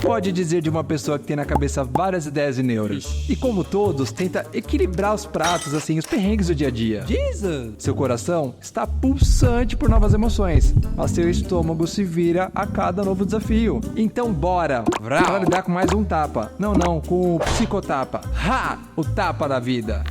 pode dizer de uma pessoa que tem na cabeça várias ideias e neuras? E como todos, tenta equilibrar os pratos, assim, os perrengues do dia a dia. Jesus! Seu coração está pulsante por novas emoções, mas seu estômago se vira a cada novo desafio. Então bora! Pra lidar com mais um tapa. Não, com o psicotapa. Ha! O tapa da vida.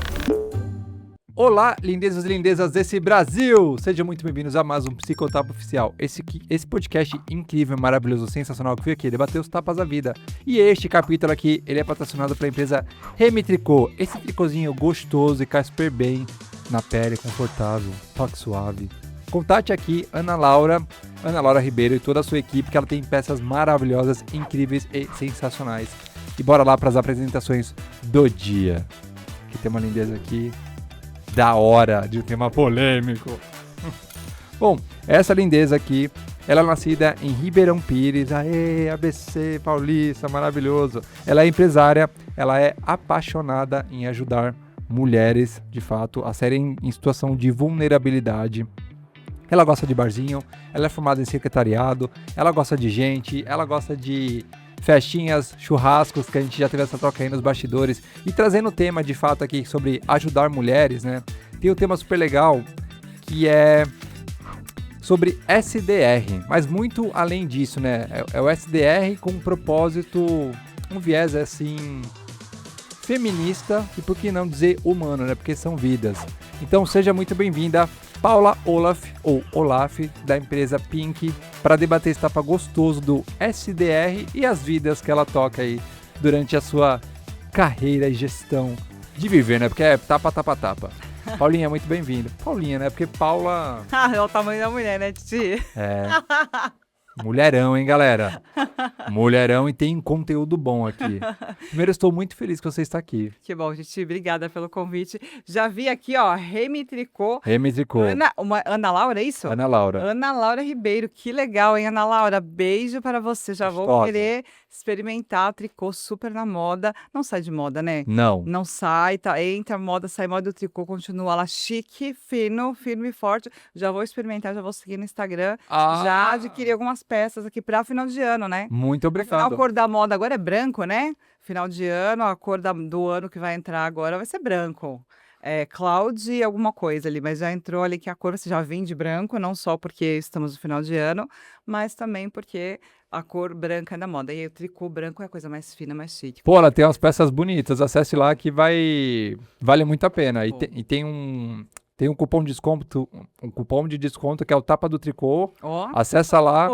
Olá, lindezas e lindezas desse Brasil! Sejam muito bem-vindos a mais um Psicotapa Oficial. Esse podcast incrível, maravilhoso, sensacional que veio aqui debater os tapas da vida. E este capítulo aqui, ele é patrocinado pela empresa Remy Tricô. Esse tricôzinho gostoso e cai super bem na pele, confortável, toque suave. Contate aqui Ana Laura Ribeiro e toda a sua equipe, que ela tem peças maravilhosas, incríveis e sensacionais. E bora lá para as apresentações do dia. Que tem uma lindeza aqui da hora, de um tema polêmico. Bom, essa lindeza aqui, ela é nascida em Ribeirão Pires, ABC, Paulista, maravilhoso. Ela é empresária, ela é apaixonada em ajudar mulheres, de fato, a serem em situação de vulnerabilidade. Ela gosta de barzinho, ela é formada em secretariado, ela gosta de gente, ela gosta de festinhas, churrascos, que a gente já teve essa troca aí nos bastidores. E trazendo o tema, de fato, aqui sobre ajudar mulheres, né? Tem um tema super legal, que é sobre SDR. Mas muito além disso, né? É o SDR com um propósito, um viés, assim, feminista e, por que não dizer, humano, né? Porque são vidas. Então, seja muito bem-vinda, Paula Olaf, ou Olaf, da empresa Pink, para debater esse tapa gostoso do SDR e as vidas que ela toca aí durante a sua carreira e gestão de viver, né? Porque é tapa. Paulinha, muito bem-vindo. Paulinha, né? Porque Paula... É o tamanho da mulher, né, Titi? É... Mulherão, hein, galera? Mulherão e tem conteúdo bom aqui. Primeiro, eu estou muito feliz que você está aqui. Que bom, Titi. Obrigada pelo convite. Já vi aqui, ó, Remy Tricô. Remy Tricô. Ana Laura, é isso? Ana Laura. Ana Laura Ribeiro. Que legal, hein, Ana Laura? Beijo para você. Já Gostosa. vou querer experimentar tricô super na moda. Não sai de moda, né? Não. Não sai, tá? Entra moda, sai moda, o tricô continua lá chique, fino, firme e forte. Já vou experimentar, já vou seguir no Instagram. Já adquiri algumas peças aqui para final de ano, né? Muito obrigado. Afinal, a cor da moda agora é branco, né? Final de ano, a cor do ano que vai entrar agora vai ser branco. É cloud e alguma coisa ali, mas já entrou ali que a cor você já vem de branco, não só porque estamos no final de ano, mas também porque a cor branca é da moda. E o tricô branco é a coisa mais fina, mais chique. Pô, ela tem umas peças bonitas, acesse lá que vale muito a pena. E tem um cupom de desconto que é o Tapa do Tricô. Acessa lá,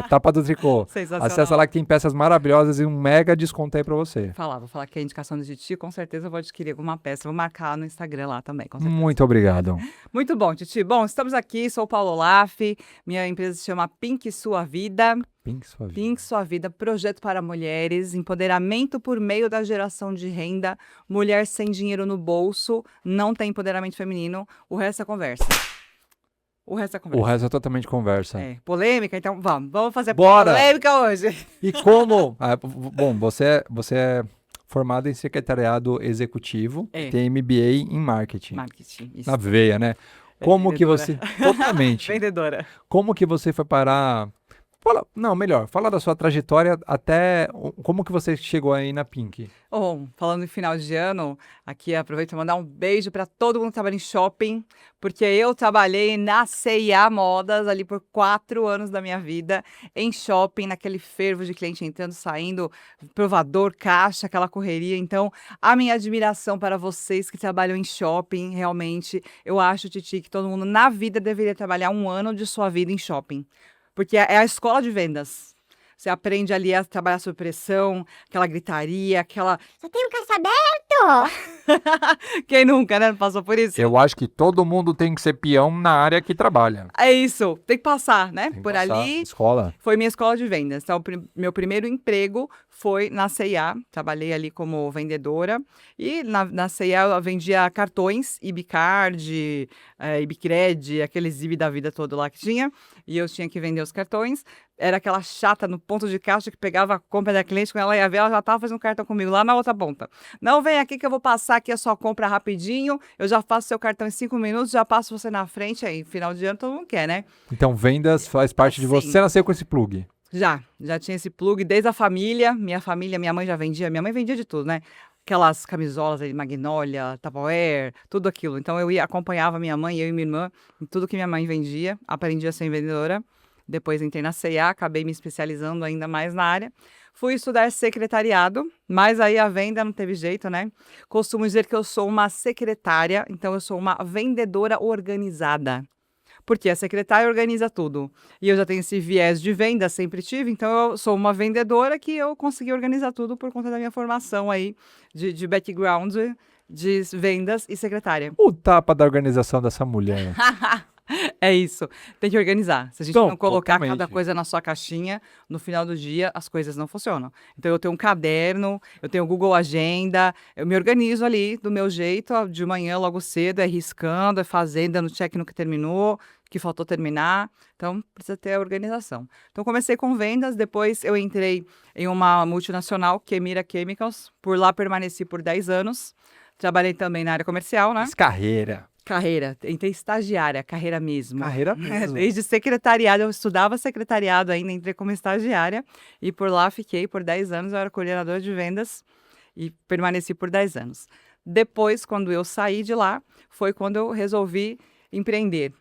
Tapa do Tricô. Sensacional. Acessa lá que tem peças maravilhosas e um mega desconto aí pra você. Vou falar que é indicação do Titi, com certeza eu vou adquirir alguma peça. Vou marcar no Instagram lá também, com certeza. Muito obrigado. Muito bom, Titi. Bom, estamos aqui, sou o Paulo Olaf, minha empresa se chama Pink Sua Vida. Pink Sua Vida, projeto para mulheres, empoderamento por meio da geração de renda, mulher sem dinheiro no bolso, não tem empoderamento feminino, o resto é conversa. O resto é totalmente conversa. É, polêmica, então vamos fazer Bora. Polêmica hoje. E como? Bom, você é formado em secretariado executivo, tem MBA em marketing. Isso. Na veia, né? Como que você... Totalmente. Vendedora. Como que você foi parar... Fala da sua trajetória até como que você chegou aí na Pink. Bom, falando em final de ano, aqui aproveito para mandar um beijo para todo mundo que trabalha em shopping, porque eu trabalhei na C&A Modas ali por 4 anos da minha vida, em shopping, naquele fervo de cliente entrando, saindo, provador, caixa, aquela correria. Então, a minha admiração para vocês que trabalham em shopping, realmente, eu acho, Titi, que todo mundo na vida deveria trabalhar 1 ano de sua vida em shopping. Porque é a escola de vendas. Você aprende ali a trabalhar sob pressão, aquela gritaria, aquela... Só tem um caixa aberto! Quem nunca, né? Passou por isso? Eu acho que todo mundo tem que ser peão na área que trabalha. É isso. Tem que passar, né? Tem que por passar. Ali. Escola. Foi minha escola de vendas. Então, meu primeiro emprego foi na C&A. Trabalhei ali como vendedora. E na C&A eu vendia cartões, IBCard, IBCred, aqueles IB da vida todo lá que tinha. E eu tinha que vender os cartões. Era aquela chata no ponto de caixa que pegava a compra da cliente, quando ela ia ver, ela já estava fazendo cartão comigo lá na outra ponta. Não, vem aqui que eu vou passar aqui a sua compra rapidinho, eu já faço seu cartão em 5 minutos, já passo você na frente, aí final de ano todo mundo quer, né? Então vendas faz parte de você. Você nasceu com esse plug. Já tinha esse plug desde a família. Minha mãe já vendia. Minha mãe vendia de tudo, né? Aquelas camisolas aí, Magnolia, Tupperware, tudo aquilo. Então eu ia, acompanhava minha mãe, eu e minha irmã, em tudo que minha mãe vendia. Aprendi a ser vendedora. Depois entrei na C&A, acabei me especializando ainda mais na área. Fui estudar secretariado, mas aí a venda não teve jeito, né? Costumo dizer que eu sou uma secretária, então eu sou uma vendedora organizada. Porque a secretária organiza tudo. E eu já tenho esse viés de venda, sempre tive, então eu sou uma vendedora que eu consegui organizar tudo por conta da minha formação aí de background de vendas e secretária. O tapa da organização dessa mulher. É isso, tem que organizar. Se a gente Então, não colocar cada totalmente. coisa na sua caixinha, no final do dia as coisas não funcionam. Então eu tenho um caderno, eu tenho o Google Agenda, eu me organizo ali do meu jeito, ó, de manhã logo cedo, é riscando, é fazendo, dando check no que terminou, que faltou terminar. Então precisa ter a organização. Então comecei com vendas, depois eu entrei em uma multinacional, Kemira Chemicals, por lá permaneci por 10 anos. Trabalhei também na área comercial, né? Carreira. Carreira, entrei estagiária, carreira mesmo. Carreira mesmo. Desde secretariado, eu estudava secretariado ainda, entrei como estagiária e por lá fiquei por 10 anos, eu era coordenadora de vendas e permaneci por 10 anos. Depois, quando eu saí de lá, foi quando eu resolvi empreender.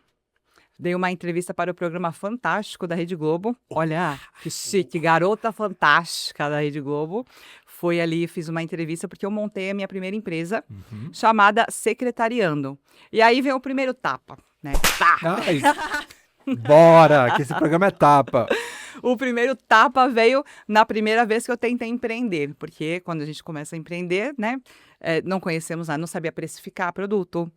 Dei uma entrevista para o programa Fantástico da Rede Globo. Olha, que chique, garota fantástica da Rede Globo. Foi ali, fiz uma entrevista porque eu montei a minha primeira empresa, chamada Secretariando. E aí vem o primeiro tapa, né? Tá! Ai, bora, que esse programa é tapa. O primeiro tapa veio na primeira vez que eu tentei empreender, porque quando a gente começa a empreender, né, não conhecemos nada, não sabia precificar produto,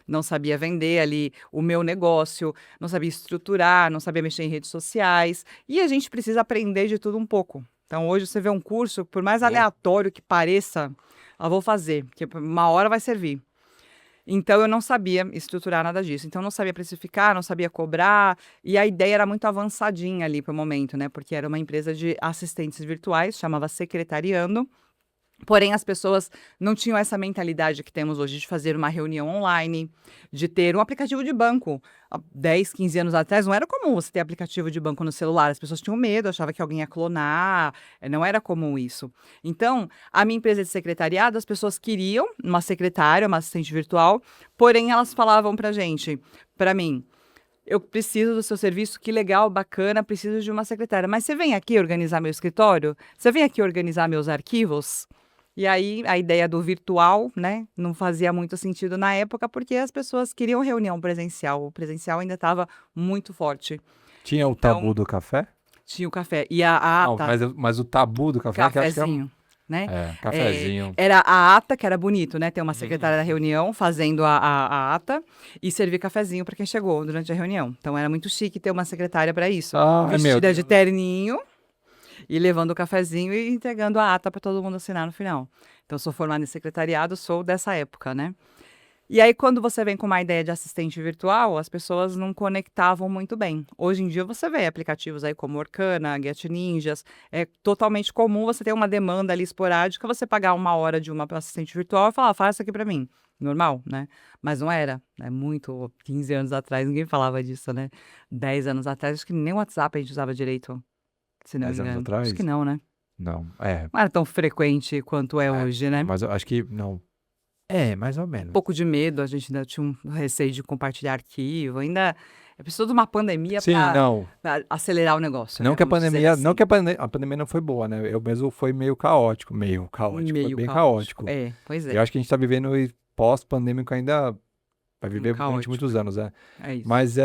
não sabia vender ali o meu negócio, não sabia estruturar, não sabia mexer em redes sociais, e a gente precisa aprender de tudo um pouco. Então hoje você vê um curso, por mais aleatório que pareça, eu vou fazer, porque uma hora vai servir. Então, eu não sabia estruturar nada disso. Então, eu não sabia precificar, não sabia cobrar. E a ideia era muito avançadinha ali para o momento, né? Porque era uma empresa de assistentes virtuais, chamava Secretariando. Porém, as pessoas não tinham essa mentalidade que temos hoje de fazer uma reunião online, de ter um aplicativo de banco. Há 10, 15 anos atrás, não era comum você ter aplicativo de banco no celular. As pessoas tinham medo, achavam que alguém ia clonar. Não era comum isso. Então, a minha empresa de secretariado, as pessoas queriam uma secretária, uma assistente virtual, porém, elas falavam para mim, eu preciso do seu serviço, que legal, bacana, preciso de uma secretária. Mas você vem aqui organizar meu escritório? Você vem aqui organizar meus arquivos? E aí, a ideia do virtual, né, não fazia muito sentido na época, porque as pessoas queriam reunião presencial. O presencial ainda estava muito forte. Tinha o tabu do café? Tinha o café. E a Não, ata, mas o tabu do café, que eu acho que cafezinho, né? cafezinho. Era a ata, que era bonito, né? Ter uma secretária da reunião fazendo a ata e servir cafezinho para quem chegou durante a reunião. Então, era muito chique ter uma secretária para isso. Ai, meu Vestida Deus. de terninho. E levando o cafezinho e entregando a ata para todo mundo assinar no final. Então, sou formada em secretariado, sou dessa época, né? E aí, quando você vem com uma ideia de assistente virtual, as pessoas não conectavam muito bem. Hoje em dia, você vê aplicativos aí como Orkana, Get Ninjas. É totalmente comum você ter uma demanda ali esporádica, você pagar 1 hora de uma assistente virtual e falar, faz isso aqui para mim. Normal, né? Mas não era. É muito, 15 anos atrás, ninguém falava disso, né? 10 anos atrás, acho que nem o WhatsApp a gente usava direito. Se não me 10 anos engano. atrás? Acho que não, né? Não, Não era tão frequente quanto é hoje, né? mas eu acho que não. É, mais ou menos. Um pouco de medo, a gente ainda tinha um receio de compartilhar arquivo, ainda precisou de uma pandemia Sim, não. para acelerar o negócio, Não né? que a Vamos dizer pandemia, assim. não que a pandemia não foi boa, né? Eu mesmo foi meio caótico, foi Meio bem caótico. É, pois é. Eu acho que a gente tá vivendo e pós-pandêmico ainda vai viver durante Caótico. muitos anos, né? É isso. Mas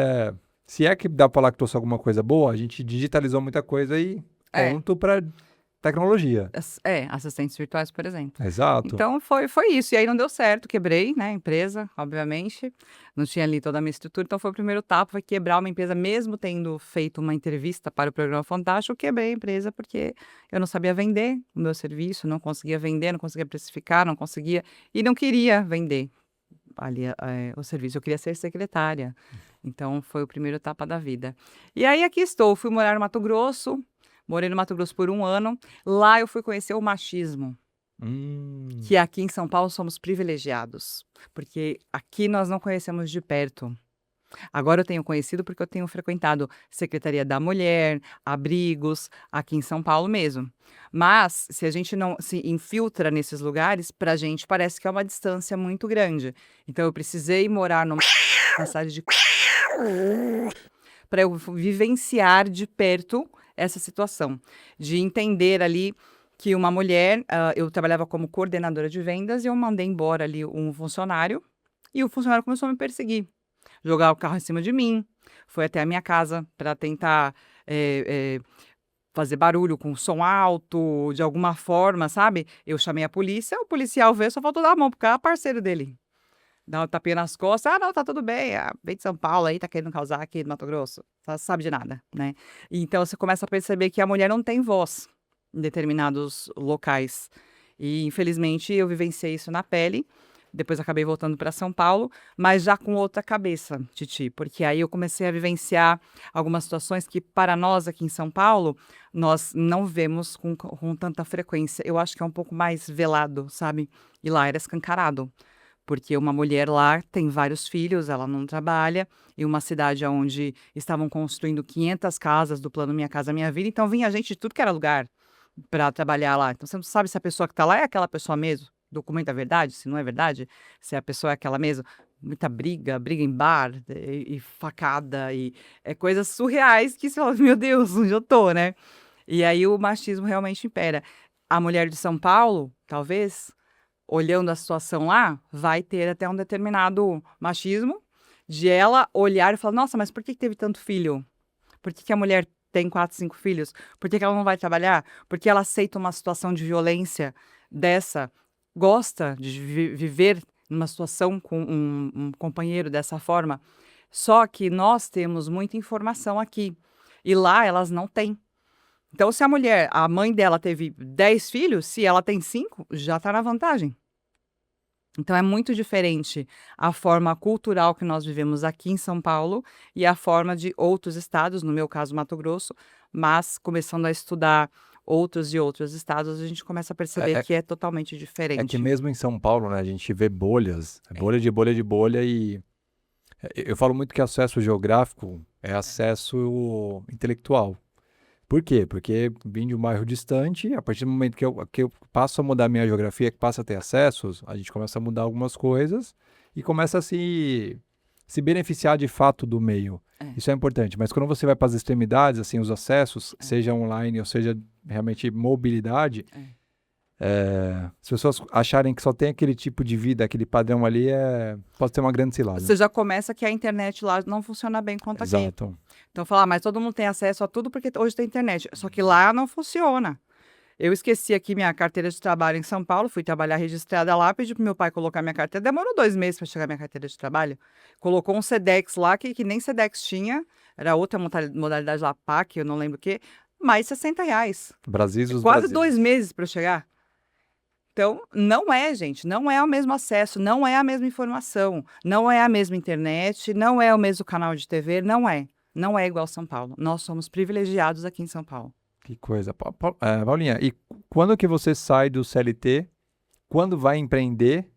se é que dá pra falar que trouxe alguma coisa boa, a gente digitalizou muita coisa e ponto pra tecnologia. Assistentes virtuais, por exemplo. Exato. Então, foi isso. E aí não deu certo, quebrei, né, a empresa, obviamente. Não tinha ali toda a minha estrutura. Então, foi o primeiro tapa, foi quebrar uma empresa, mesmo tendo feito uma entrevista para o programa Fantástico, eu quebrei a empresa porque eu não sabia vender o meu serviço, não conseguia vender, não conseguia precificar, não conseguia e não queria vender ali o serviço. Eu queria ser secretária. Então, foi o primeiro tapa da vida. E aí, aqui estou. Fui morar no Mato Grosso. Morei no Mato Grosso por 1 ano. Lá eu fui conhecer o machismo. Que aqui em São Paulo somos privilegiados. Porque aqui nós não conhecemos de perto. Agora eu tenho conhecido porque eu tenho frequentado Secretaria da Mulher, abrigos, aqui em São Paulo mesmo. Mas, se a gente não se infiltra nesses lugares, pra gente parece que é uma distância muito grande. Então eu precisei morar numa passagem de para eu vivenciar de perto essa situação, de entender ali que uma mulher, eu trabalhava como coordenadora de vendas e eu mandei embora ali um funcionário e o funcionário começou a me perseguir, jogar o carro em cima de mim, foi até a minha casa para tentar fazer barulho com som alto, de alguma forma, sabe? Eu chamei a polícia, o policial veio, só faltou dar a mão, porque era parceiro dele. Dá um tapinha nas costas, não, tá tudo bem, vem de São Paulo aí, tá querendo causar aqui no Mato Grosso, sabe de nada, né? Então você começa a perceber que a mulher não tem voz em determinados locais. E infelizmente eu vivenciei isso na pele, depois acabei voltando para São Paulo, mas já com outra cabeça, Titi, porque aí eu comecei a vivenciar algumas situações que para nós aqui em São Paulo, nós não vemos com tanta frequência. Eu acho que é um pouco mais velado, sabe? E lá era escancarado. Porque uma mulher lá tem vários filhos, ela não trabalha, e uma cidade onde estavam construindo 500 casas do plano Minha Casa Minha Vida, então vinha gente de tudo que era lugar para trabalhar lá. Então você não sabe se a pessoa que está lá é aquela pessoa mesmo, documenta a verdade, se não é verdade, se a pessoa é aquela mesmo. Muita briga em bar, e facada, e coisas surreais que você fala, meu Deus, onde eu tô, né? E aí o machismo realmente impera. A mulher de São Paulo, talvez, olhando a situação lá, vai ter até um determinado machismo de ela olhar e falar, nossa, mas por que teve tanto filho? Por que a mulher tem 4, 5 filhos? Por que ela não vai trabalhar? Por que ela aceita uma situação de violência dessa? Gosta de viver numa situação com um companheiro dessa forma? Só que nós temos muita informação aqui. E lá elas não têm. Então, se a mãe dela teve 10 filhos, se ela tem 5, já está na vantagem. Então, é muito diferente a forma cultural que nós vivemos aqui em São Paulo e a forma de outros estados, no meu caso, Mato Grosso, mas começando a estudar outros e outros estados, a gente começa a perceber que é totalmente diferente. É que mesmo em São Paulo, né, a gente vê bolhas, bolha de bolha de bolha e eu falo muito que acesso geográfico é acesso intelectual. Por quê? Porque vim de um bairro distante, a partir do momento que eu passo a mudar a minha geografia, que passa a ter acessos, a gente começa a mudar algumas coisas e começa a se beneficiar de fato do meio. Isso é importante, mas quando você vai para as extremidades, assim, os acessos, seja online ou seja realmente mobilidade, as pessoas acharem que só tem aquele tipo de vida, aquele padrão ali, pode ser uma grande cilada. Você já começa que a internet lá não funciona bem quanto aqui. Exato. Então, falar, mas todo mundo tem acesso a tudo porque hoje tem internet. Só que lá não funciona. Eu esqueci aqui minha carteira de trabalho em São Paulo, fui trabalhar registrada lá, pedi pro meu pai colocar minha carteira. Demorou 2 meses para chegar minha carteira de trabalho. Colocou um Sedex lá, que nem Sedex tinha. Era outra modalidade lá, PAC, eu não lembro o quê. Mais R$60. Quase 2 meses para eu chegar. Então, não é, gente, não é o mesmo acesso, não é a mesma informação, não é a mesma internet, não é o mesmo canal de TV, não é. Não é igual São Paulo. Nós somos privilegiados aqui em São Paulo. Que coisa. Paulinha, e quando que você sai do CLT? Quando vai empreender?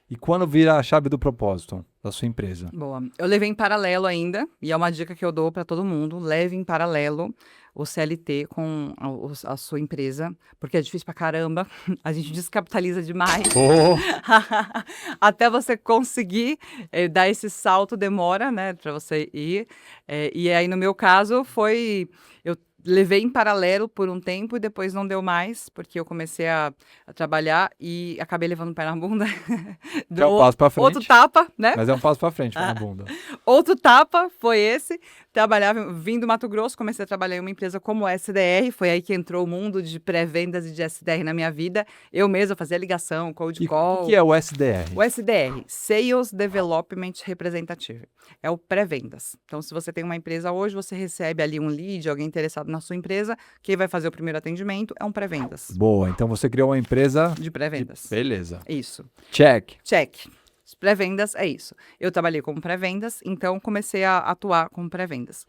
E quando vira a chave do propósito da sua empresa? Boa. Eu levei em paralelo ainda, e é uma dica que eu dou para todo mundo, leve em paralelo o CLT com a sua empresa, porque é difícil pra caramba, a gente descapitaliza demais. Até você conseguir dar esse salto demora, né, para você ir. E aí, no meu caso, eu levei em paralelo por um tempo e depois não deu mais, porque eu comecei a trabalhar e acabei levando o pé na bunda. É um passo pra frente. Outro tapa, né? Mas é um passo pra frente, pé na bunda. Outro tapa foi esse. Vim do Mato Grosso, comecei a trabalhar em uma empresa como SDR, foi aí que entrou o mundo de pré-vendas e de SDR na minha vida. Eu mesma fazia ligação, cold call. O que é o SDR? O SDR, Sales Development Representative, é o pré-vendas. Então, se você tem uma empresa hoje, você recebe ali um lead, alguém interessado na sua empresa, quem vai fazer o primeiro atendimento é um pré-vendas. Boa, então você criou uma empresa... De pré-vendas. Beleza. Isso. Check. Pré-vendas é isso. Eu trabalhei como pré-vendas, então comecei a atuar como pré-vendas.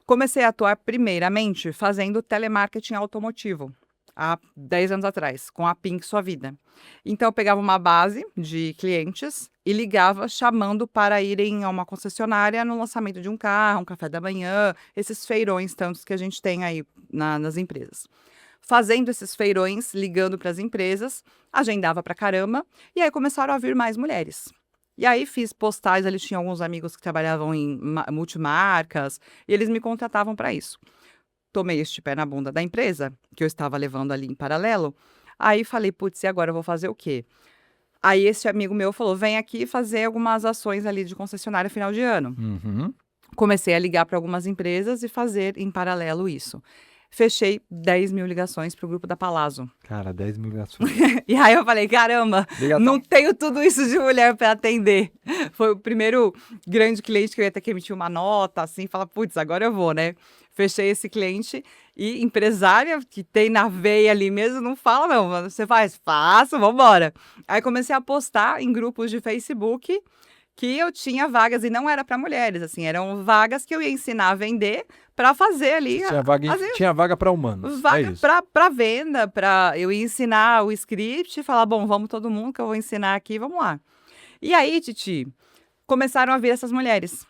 Comecei a atuar primeiramente fazendo telemarketing automotivo, há 10 anos atrás, com a Pink Sua Vida. Então eu pegava uma base de clientes e ligava chamando para irem a uma concessionária no lançamento de um carro, um café da manhã, esses feirões tantos que a gente tem aí nas empresas. Fazendo esses feirões, ligando para as empresas, agendava pra caramba, e aí começaram a vir mais mulheres. E aí fiz postais, ali tinha alguns amigos que trabalhavam em multimarcas, e eles me contratavam para isso. Tomei este pé na bunda da empresa, que eu estava levando ali em paralelo, aí falei, putz, e agora eu vou fazer o quê? Aí esse amigo meu falou, vem aqui fazer algumas ações ali de concessionária final de ano. Uhum. Comecei a ligar para algumas empresas e fazer em paralelo isso. Fechei 10 mil ligações para o grupo da Palazzo. Cara, 10 mil ligações. E aí eu falei, caramba, Ligação. não tenho tudo isso de mulher para atender. Foi o primeiro grande cliente que eu ia ter que emitir uma nota, assim, falar, putz, agora eu vou, né? Fechei esse cliente e empresária que tem na veia ali mesmo, não fala não, você faz, faço, vambora. Aí comecei a postar em grupos de Facebook que eu tinha vagas e não era para mulheres, assim, eram vagas que eu ia ensinar a vender para fazer ali. Tinha vaga para humanos. Vaga É isso. para venda, para eu ia ensinar o script e falar, bom, vamos todo mundo que eu vou ensinar aqui, vamos lá. E aí, Titi, começaram a vir essas mulheres.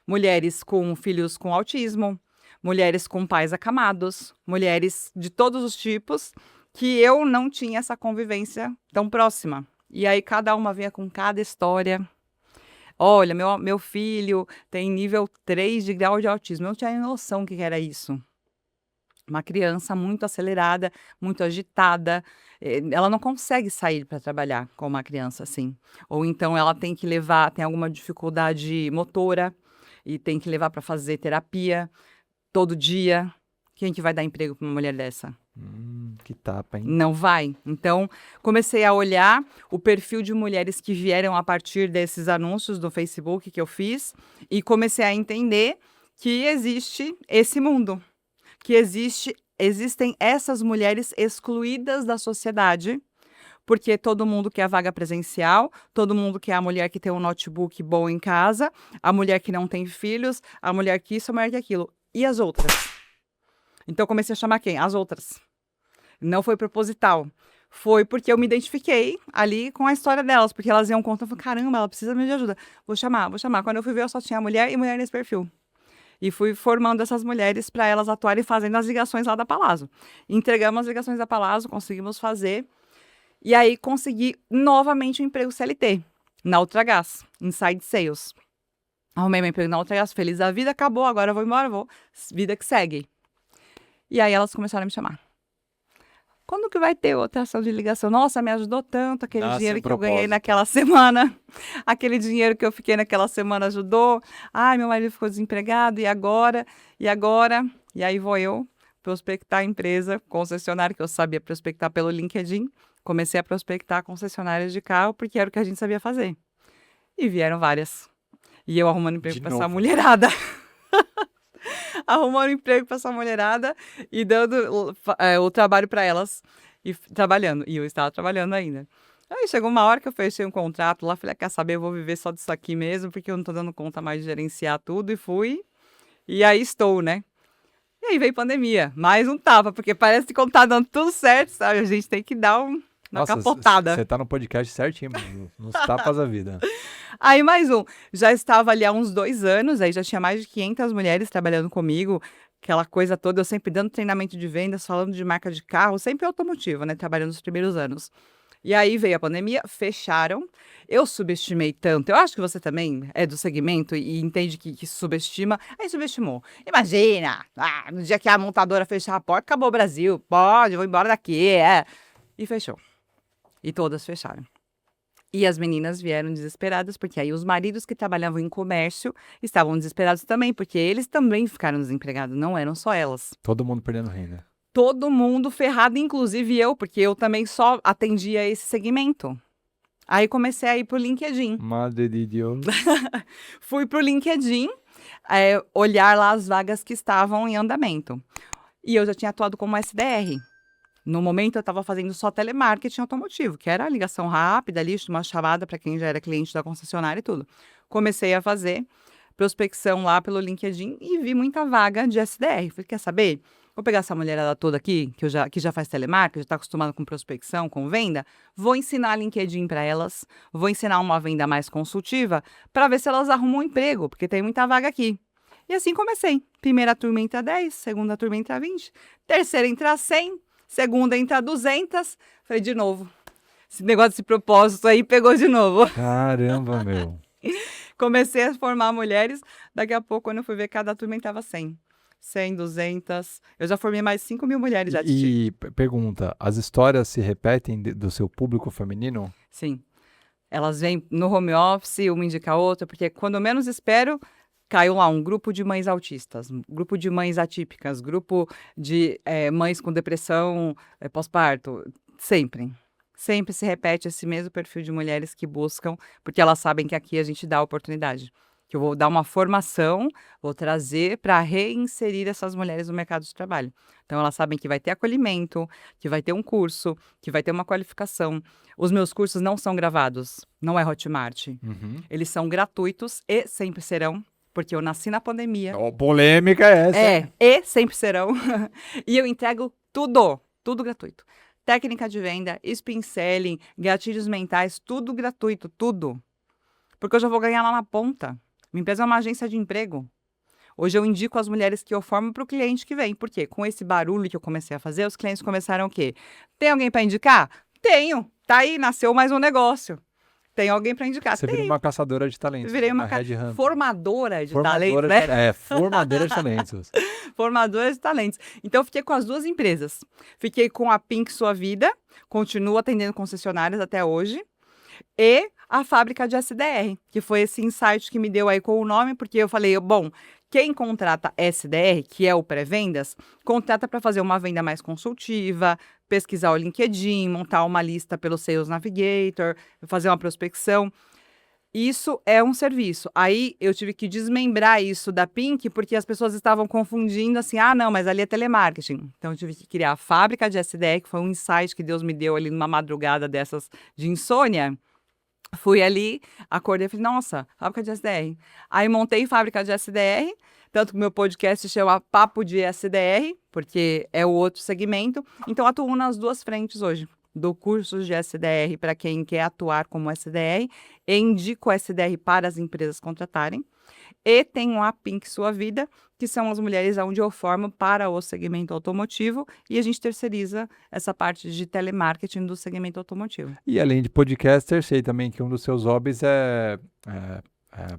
Mulheres com filhos com autismo, mulheres com pais acamados, mulheres de todos os tipos, que eu não tinha essa convivência tão próxima. E aí cada uma vinha com cada história. Olha, meu filho tem nível 3 de grau de autismo. Eu não tinha noção do que era isso. Uma criança muito acelerada, muito agitada. Ela não consegue sair para trabalhar com uma criança assim. Ou então ela tem que levar, tem alguma dificuldade motora e tem que levar para fazer terapia todo dia. Quem que vai dar emprego para uma mulher dessa? Que tapa, hein? Não vai. Então, comecei a olhar o perfil de mulheres que vieram a partir desses anúncios do Facebook que eu fiz e comecei a entender que existe esse mundo, que existem essas mulheres excluídas da sociedade, porque todo mundo quer a vaga presencial, todo mundo quer a mulher que tem um notebook bom em casa, a mulher que não tem filhos, a mulher que isso, a mulher que aquilo. E as outras? Então, comecei a chamar quem? As outras. Não foi proposital. Foi porque eu me identifiquei ali com a história delas, porque elas iam contando, eu falei, caramba, ela precisa de ajuda. Vou chamar. Quando eu fui ver, eu só tinha mulher e mulher nesse perfil. E fui formando essas mulheres para elas atuarem fazendo as ligações lá da Palazzo. Entregamos as ligações da Palazzo, conseguimos fazer. E aí, consegui novamente um emprego CLT, na Ultragaz, Inside Sales. Arrumei meu emprego na Ultragaz, feliz da vida, acabou, agora eu vou embora, vida que segue. E aí elas começaram a me chamar. Quando que vai ter outra ação de ligação? Nossa, me ajudou tanto aquele dinheiro que eu ganhei naquela semana. Aquele dinheiro que eu fiquei naquela semana ajudou. Ai, meu marido ficou desempregado, e agora? E agora? E aí vou eu prospectar a empresa, concessionária, que eu sabia prospectar pelo LinkedIn. Comecei a prospectar concessionárias de carro, porque era o que a gente sabia fazer. E vieram várias. E eu arrumando emprego para essa mulherada. Arrumando emprego para essa mulherada e dando o trabalho para elas e trabalhando. E eu estava trabalhando ainda. Aí chegou uma hora que eu fechei um contrato lá, falei, quer saber, eu vou viver só disso aqui mesmo, porque eu não tô dando conta mais de gerenciar tudo, e fui. E aí estou, né? E aí veio pandemia, mais um tapa, porque parece que quando tá dando tudo certo, sabe? A gente tem que dar uma capotada. Você tá no podcast certinho, nos tapas da vida. Aí mais um, já estava ali há uns 2 anos, aí já tinha mais de 500 mulheres trabalhando comigo, aquela coisa toda, eu sempre dando treinamento de vendas, falando de marca de carro, sempre automotivo, né, trabalhando nos primeiros anos. E aí veio a pandemia, fecharam, eu subestimei tanto, eu acho que você também é do segmento e entende que subestima, aí subestimou. Imagina, no dia que a montadora fechar a porta, acabou o Brasil, pode, vou embora daqui, E fechou. E todas fecharam. E as meninas vieram desesperadas, porque aí os maridos que trabalhavam em comércio estavam desesperados também, porque eles também ficaram desempregados, não eram só elas. Todo mundo perdendo renda. Todo mundo ferrado, inclusive eu, porque eu também só atendia esse segmento. Aí comecei a ir pro LinkedIn. Madre de Deus. Fui pro LinkedIn, olhar lá as vagas que estavam em andamento. E eu já tinha atuado como SDR. No momento, eu estava fazendo só telemarketing automotivo, que era a ligação rápida ali, uma chamada para quem já era cliente da concessionária e tudo. Comecei a fazer prospecção lá pelo LinkedIn e vi muita vaga de SDR. Falei, quer saber? Vou pegar essa mulherada toda aqui, que já faz telemarketing, já está acostumada com prospecção, com venda, vou ensinar LinkedIn para elas, vou ensinar uma venda mais consultiva para ver se elas arrumam um emprego, porque tem muita vaga aqui. E assim comecei. Primeira turma entra 10, segunda turma entra 20, terceira entra 100, segunda entra 200. Falei, de novo, esse negócio desse propósito aí pegou de novo. Caramba, meu. Comecei a formar mulheres, daqui a pouco, quando eu fui ver, cada turma entrava 100. 100, 200. Eu já formei mais 5.000 mulheres já, Titi. E pergunta, as histórias se repetem do seu público feminino? Sim. Elas vêm no home office, uma indica a outra, porque quando eu menos espero, caiu lá um grupo de mães autistas, um grupo de mães atípicas, grupo de mães com depressão pós-parto. Sempre. Sempre se repete esse mesmo perfil de mulheres que buscam, porque elas sabem que aqui a gente dá oportunidade. Que eu vou dar uma formação, vou trazer para reinserir essas mulheres no mercado de trabalho. Então, elas sabem que vai ter acolhimento, que vai ter um curso, que vai ter uma qualificação. Os meus cursos não são gravados, não é Hotmart. Uhum. Eles são gratuitos e sempre serão, porque eu nasci na pandemia. Oh, polêmica é essa. E sempre serão. E eu entrego tudo gratuito. Técnica de venda, spin selling, gatilhos mentais, tudo gratuito, tudo. Porque eu já vou ganhar lá na ponta. Minha empresa é uma agência de emprego. Hoje eu indico as mulheres que eu formo para o cliente que vem. Por quê? Com esse barulho que eu comecei a fazer, os clientes começaram o quê? Tem alguém para indicar? Tenho. Tá aí, nasceu mais um negócio. Tem alguém para indicar? Você vira uma caçadora de talentos. Virei uma headhunter. formadora de talentos, né? Formadora de talentos. Formadora de talentos. Então, eu fiquei com as duas empresas. Fiquei com a Pink Sua Vida, continuo atendendo concessionárias até hoje. E a fábrica de SDR, que foi esse insight que me deu aí com o nome, porque eu falei, bom, quem contrata SDR, que é o pré-vendas, contrata para fazer uma venda mais consultiva, pesquisar o LinkedIn, montar uma lista pelo Sales Navigator, fazer uma prospecção. Isso é um serviço. Aí eu tive que desmembrar isso da Pink, porque as pessoas estavam confundindo assim, não, mas ali é telemarketing. Então eu tive que criar a fábrica de SDR, que foi um insight que Deus me deu ali numa madrugada dessas de insônia. Fui ali, acordei e falei, nossa, fábrica de SDR. Aí montei fábrica de SDR, tanto que o meu podcast chama Papo de SDR, porque é o outro segmento. Então, atuo nas duas frentes hoje. Dou cursos de SDR para quem quer atuar como SDR, e indico o SDR para as empresas contratarem. E tenho a Pink Sua Vida, que são as mulheres onde eu formo para o segmento automotivo, e a gente terceiriza essa parte de telemarketing do segmento automotivo. E além de podcaster, sei também que um dos seus hobbies é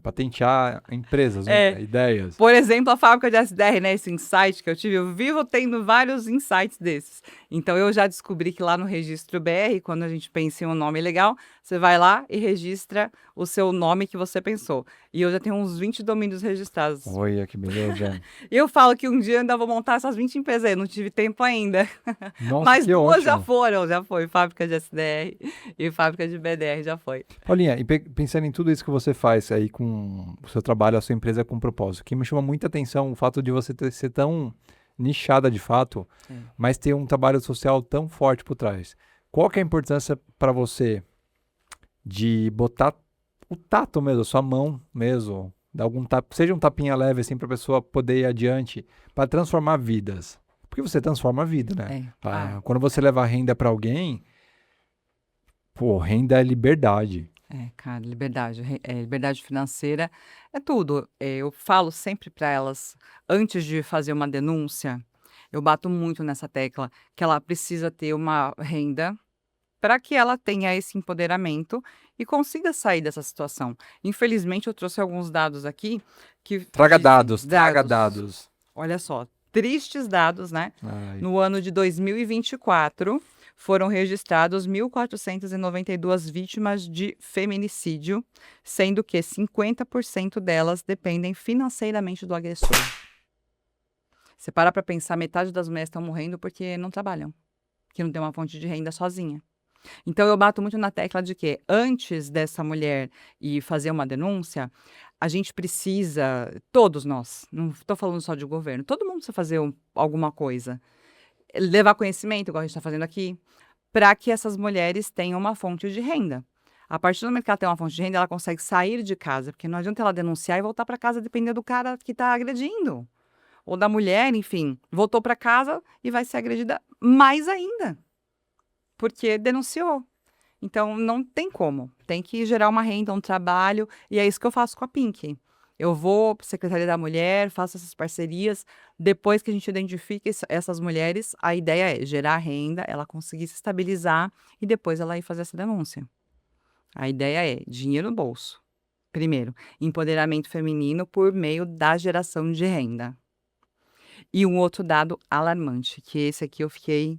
patentear empresas, né? Ideias. Por exemplo, a fábrica de SDR, né? Esse insight que eu tive, eu vivo tendo vários insights desses. Então, eu já descobri que lá no registro BR, quando a gente pensa em um nome legal, você vai lá e registra o seu nome que você pensou. E eu já tenho uns 20 domínios registrados. Olha, que beleza. E eu falo que um dia eu ainda vou montar essas 20 empresas aí, não tive tempo ainda. Nossa, mas que duas ótimo. já foi. Fábrica de SDR e fábrica de BDR já foi. Paulinha, e pensando em tudo isso que você faz aí com o seu trabalho, a sua empresa com propósito, que me chama muita atenção o fato de você ser tão nichada de fato, mas ter um trabalho social tão forte por trás. Qual que é a importância para você de botar o tato mesmo, a sua mão mesmo, dar algum tapa, seja um tapinha leve assim para a pessoa poder ir adiante, para transformar vidas? Porque você transforma a vida, né? Quando você leva renda para alguém, renda é liberdade. Cara, liberdade. Liberdade financeira é tudo. Eu falo sempre para elas, antes de fazer uma denúncia, eu bato muito nessa tecla, que ela precisa ter uma renda para que ela tenha esse empoderamento e consiga sair dessa situação. Infelizmente, eu trouxe alguns dados aqui que... Traga dados. Olha só, tristes dados, né? Ai. No ano de 2024... foram registrados 1.492 vítimas de feminicídio, sendo que 50% delas dependem financeiramente do agressor. Você para pensar, metade das mulheres estão morrendo porque não trabalham, que não tem uma fonte de renda sozinha. Então, eu bato muito na tecla de que, antes dessa mulher ir fazer uma denúncia, a gente precisa, todos nós, não estou falando só de governo, todo mundo precisa fazer alguma coisa. Levar conhecimento, igual a gente está fazendo aqui, para que essas mulheres tenham uma fonte de renda. A partir do momento que ela tem uma fonte de renda, ela consegue sair de casa, porque não adianta ela denunciar e voltar para casa dependendo do cara que está agredindo. ou da mulher, enfim, voltou para casa e vai ser agredida mais ainda, porque denunciou. Então, não tem como. Tem que gerar uma renda, um trabalho, e é isso que eu faço com a Pink. Eu vou para a Secretaria da Mulher, faço essas parcerias. Depois que a gente identifica essas mulheres, a ideia é gerar renda, ela conseguir se estabilizar e depois ela ir fazer essa denúncia. A ideia é dinheiro no bolso. Primeiro, empoderamento feminino por meio da geração de renda. E um outro dado alarmante, que esse aqui eu fiquei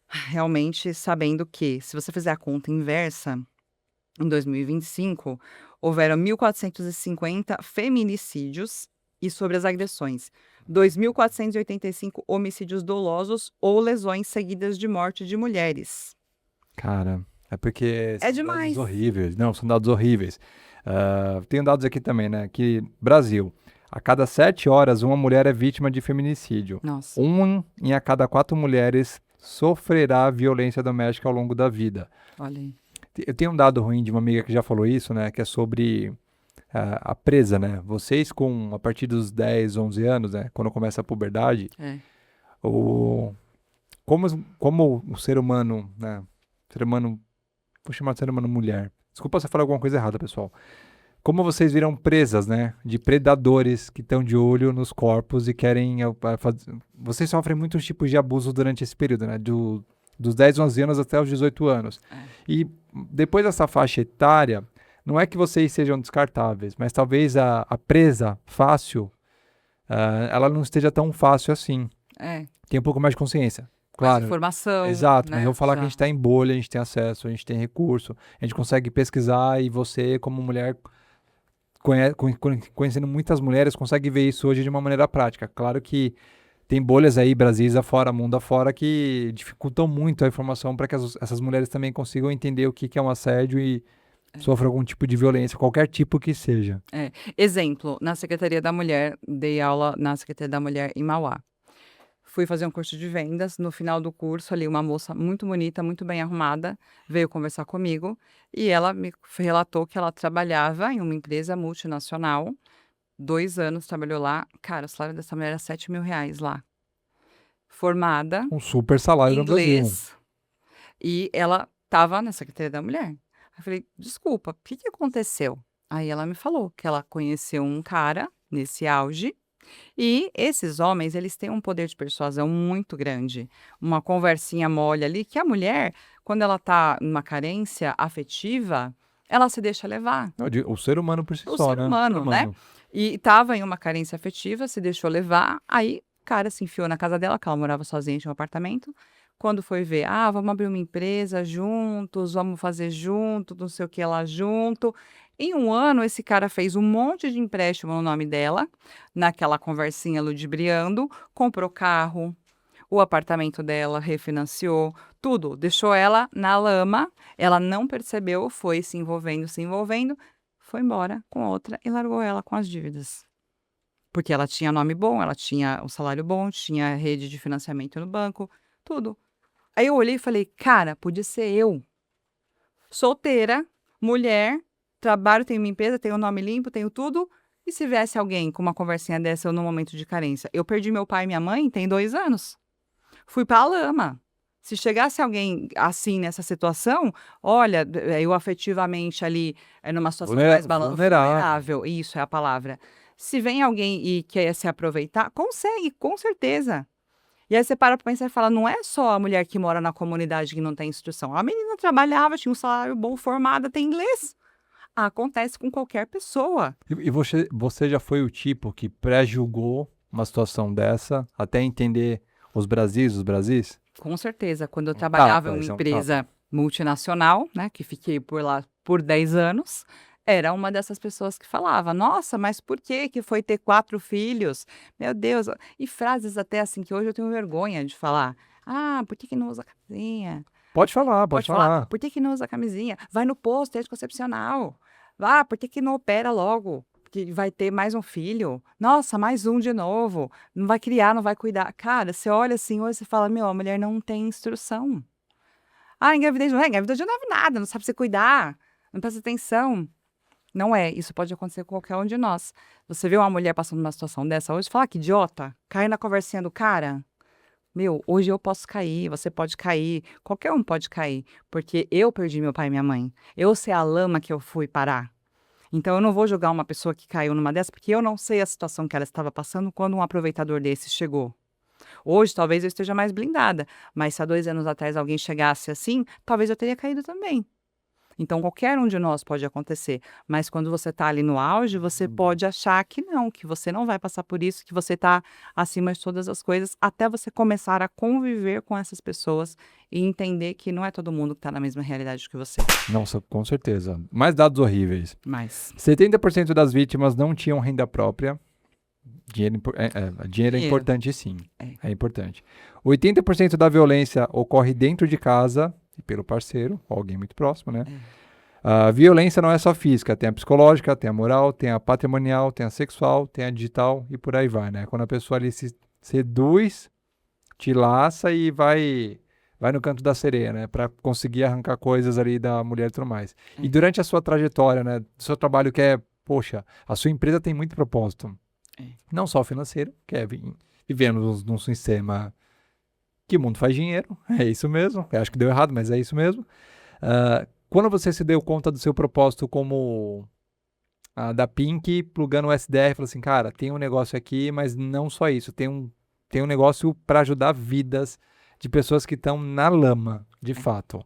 realmente sabendo que, se você fizer a conta inversa, em 2025, houveram 1.450 feminicídios e sobre as agressões, 2.485 homicídios dolosos ou lesões seguidas de morte de mulheres. Cara, é porque É são demais. dados horríveis. Não, são dados horríveis. Tem dados aqui também, né? Que Brasil, a cada 7 horas, uma mulher é vítima de feminicídio. Nossa, Em a cada 4 mulheres sofrerá violência doméstica ao longo da vida. olha aí. Eu tenho um dado ruim de uma amiga que já falou isso, né? Que é sobre a presa, né? Vocês a partir dos 10, 11 anos, né? Quando começa a puberdade, É. o, como o ser humano, né? Ser humano, vou chamar de ser humano mulher. Desculpa se eu falar alguma coisa errada, pessoal. Como vocês viram presas, né? De predadores que estão de olho nos corpos e querem fazer. Vocês sofrem muitos tipos de abuso durante esse período, né? Dos 10, 11 anos até os 18 anos. É. E depois dessa faixa etária, não é que vocês sejam descartáveis, mas talvez a presa fácil, ela não esteja tão fácil assim. É. Tem um pouco mais de consciência. Mais Claro. informação. Exato, né? mas eu vou falar que a Já. gente está em bolha, a gente tem acesso, a gente tem recurso, a gente consegue pesquisar e você, como mulher, conhecendo muitas mulheres, consegue ver isso hoje de uma maneira prática. Claro que tem bolhas aí, Brasis afora, mundo afora, que dificultam muito a informação para que essas mulheres também consigam entender o que é um assédio e sofram algum tipo de violência, qualquer tipo que seja. Exemplo, na Secretaria da Mulher, dei aula na Secretaria da Mulher em Mauá. Fui fazer um curso de vendas. No final do curso, ali, uma moça muito bonita, muito bem arrumada, veio conversar comigo e ela me relatou que ela trabalhava em uma empresa multinacional. 2 anos trabalhou lá. Cara, o salário dessa mulher era R$ 7.000 lá. Formada, Um super salário no Brasil. inglês. E ela estava na Secretaria da Mulher. Eu falei, desculpa, o que aconteceu? Aí ela me falou que ela conheceu um cara nesse auge. E esses homens, eles têm um poder de persuasão muito grande. Uma conversinha mole ali, que a mulher, quando ela tá numa carência afetiva, ela se deixa levar. O ser humano por si O só, ser né? humano, né? E estava em uma carência afetiva, se deixou levar, aí o cara se enfiou na casa dela, que ela morava sozinha, tinha um apartamento. Quando foi ver, vamos abrir uma empresa juntos, vamos fazer junto, não sei o que lá junto. Em 1 ano, esse cara fez um monte de empréstimo no nome dela, naquela conversinha ludibriando, comprou carro, o apartamento dela refinanciou, tudo. Deixou ela na lama, ela não percebeu, foi se envolvendo, foi embora com outra e largou ela com as dívidas. Porque ela tinha nome bom, ela tinha um salário bom, tinha rede de financiamento no banco, tudo. Aí eu olhei e falei, cara, podia ser eu. Solteira, mulher, trabalho, tenho minha empresa, tenho nome limpo, tenho tudo. E se viesse alguém com uma conversinha dessa eu no momento de carência? Eu perdi meu pai e minha mãe tem 2 anos. Fui pra lama. Se chegasse alguém assim nessa situação, olha, eu afetivamente ali, numa situação mais vulnerável, isso é a palavra. Se vem alguém e quer se aproveitar, consegue, com certeza. E aí você para pra pensar e fala, não é só a mulher que mora na comunidade que não tem instrução. A menina trabalhava, tinha um salário bom, formada, tem inglês. Acontece com qualquer pessoa. E você já foi o tipo que pré-julgou uma situação dessa até entender os Brasis? Com certeza. Quando eu trabalhava em uma isso é um empresa multinacional, né, que fiquei por lá por 10 anos, era uma dessas pessoas que falava, nossa, mas por que foi ter 4 filhos? Meu Deus. E frases até assim que hoje eu tenho vergonha de falar. Por que não usa camisinha? Pode falar, pode falar. Por que não usa camisinha? Vai no posto anticoncepcional. Por que não opera logo? Que vai ter mais um filho. Nossa, mais um de novo. Não vai criar, não vai cuidar. Cara, você olha assim, hoje você fala, meu, a mulher não tem instrução. Engravidez não é nada, não sabe se cuidar, não presta atenção. Não é, isso pode acontecer com qualquer um de nós. Você vê uma mulher passando uma situação dessa hoje, fala, que idiota, cair na conversinha do cara. Meu, hoje eu posso cair, você pode cair, qualquer um pode cair, porque eu perdi meu pai e minha mãe. Eu sei a lama que eu fui parar. Então eu não vou julgar uma pessoa que caiu numa dessas, porque eu não sei a situação que ela estava passando quando um aproveitador desse chegou. Hoje talvez eu esteja mais blindada, mas se há 2 anos atrás alguém chegasse assim, talvez eu teria caído também. Então, qualquer um de nós pode acontecer, mas quando você está ali no auge, você pode achar que você não vai passar por isso, que você está acima de todas as coisas, até você começar a conviver com essas pessoas e entender que não é todo mundo que está na mesma realidade que você. Nossa, com certeza. Mais dados horríveis. Mas 70% das vítimas não tinham renda própria. Dinheiro é Dinheiro. importante, sim. É. É importante. 80% da violência ocorre dentro de casa e pelo parceiro, ou alguém muito próximo, né? A violência não é só física, tem a psicológica, tem a moral, tem a patrimonial, tem a sexual, tem a digital e por aí vai, né? Quando a pessoa ali se seduz, te laça e vai no canto da sereia, né? Pra conseguir arrancar coisas ali da mulher e tudo mais. E durante a sua trajetória, né? Do seu trabalho que é, poxa, a sua empresa tem muito propósito. Não só financeiro, que é vivemos num sistema que o mundo faz dinheiro, é isso mesmo. Eu acho que deu errado, mas é isso mesmo. Quando você se deu conta do seu propósito como a da Pink, plugando o SDR, falou assim, cara, tem um negócio aqui, mas não só isso, tem um negócio para ajudar vidas de pessoas que estão na lama, de fato.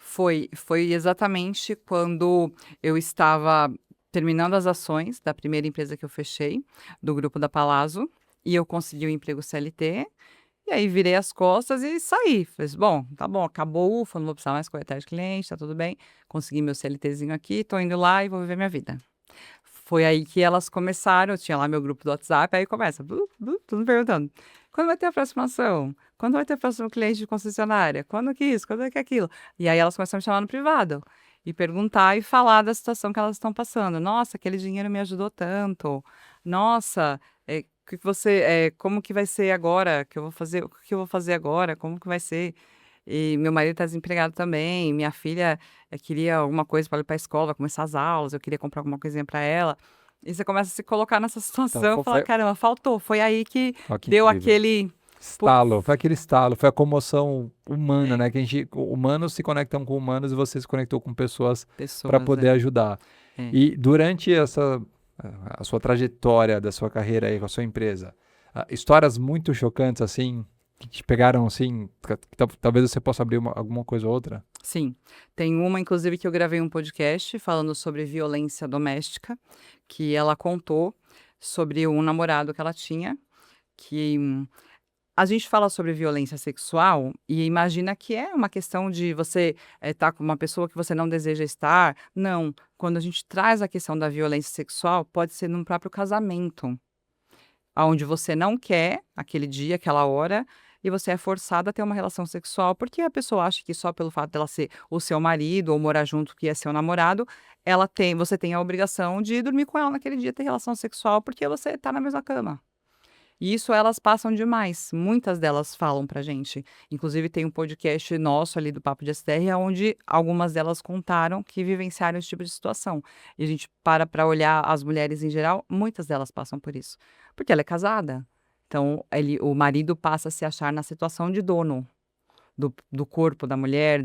foi exatamente quando eu estava terminando as ações da primeira empresa que eu fechei, do grupo da Palazzo, e eu consegui o emprego CLT, e aí virei as costas e saí. Falei assim, bom, tá bom, acabou, ufa, não vou precisar mais coletar de cliente, tá tudo bem. Consegui meu CLTzinho aqui, tô indo lá e vou viver minha vida. Foi aí que elas começaram, eu tinha lá meu grupo do WhatsApp, aí começa, tudo perguntando, quando vai ter a próxima ação? Quando vai ter o próximo cliente de concessionária? Quando que isso? Quando é que aquilo? E aí elas começam a me chamar no privado e perguntar e falar da situação que elas estão passando. Nossa, aquele dinheiro me ajudou tanto. Nossa, como que vai ser agora? Que eu vou fazer, o que eu vou fazer agora? Como que vai ser? E meu marido está desempregado também. Minha filha queria alguma coisa para ir para a escola, vai começar as aulas. Eu queria comprar alguma coisinha para ela. E você começa a se colocar nessa situação e falar, caramba, faltou. Foi aí que deu incrível. aquele estalo, foi aquele estalo, foi a comoção humana, né? Que a gente, humanos se conectam com humanos e você se conectou com pessoas para poder ajudar. E durante a sua trajetória da sua carreira aí com a sua empresa, histórias muito chocantes assim, que te pegaram assim, talvez você possa abrir alguma coisa ou outra? Sim, tem uma inclusive que eu gravei um podcast falando sobre violência doméstica, que ela contou sobre um namorado que ela tinha, que a gente fala sobre violência sexual e imagina que é uma questão de você estar com uma pessoa que você não deseja estar. Não, quando a gente traz a questão da violência sexual, pode ser num próprio casamento, onde você não quer aquele dia, aquela hora, e você é forçada a ter uma relação sexual, porque a pessoa acha que só pelo fato dela ser o seu marido ou morar junto, que é seu namorado, você tem a obrigação de dormir com ela naquele dia, ter relação sexual, porque você está na mesma cama. E isso elas passam demais. Muitas delas falam pra gente. Inclusive, tem um podcast nosso ali do Papo de STR, onde algumas delas contaram que vivenciaram esse tipo de situação. E a gente para olhar as mulheres em geral, muitas delas passam por isso. Porque ela é casada. Então, o marido passa a se achar na situação de dono do corpo da mulher,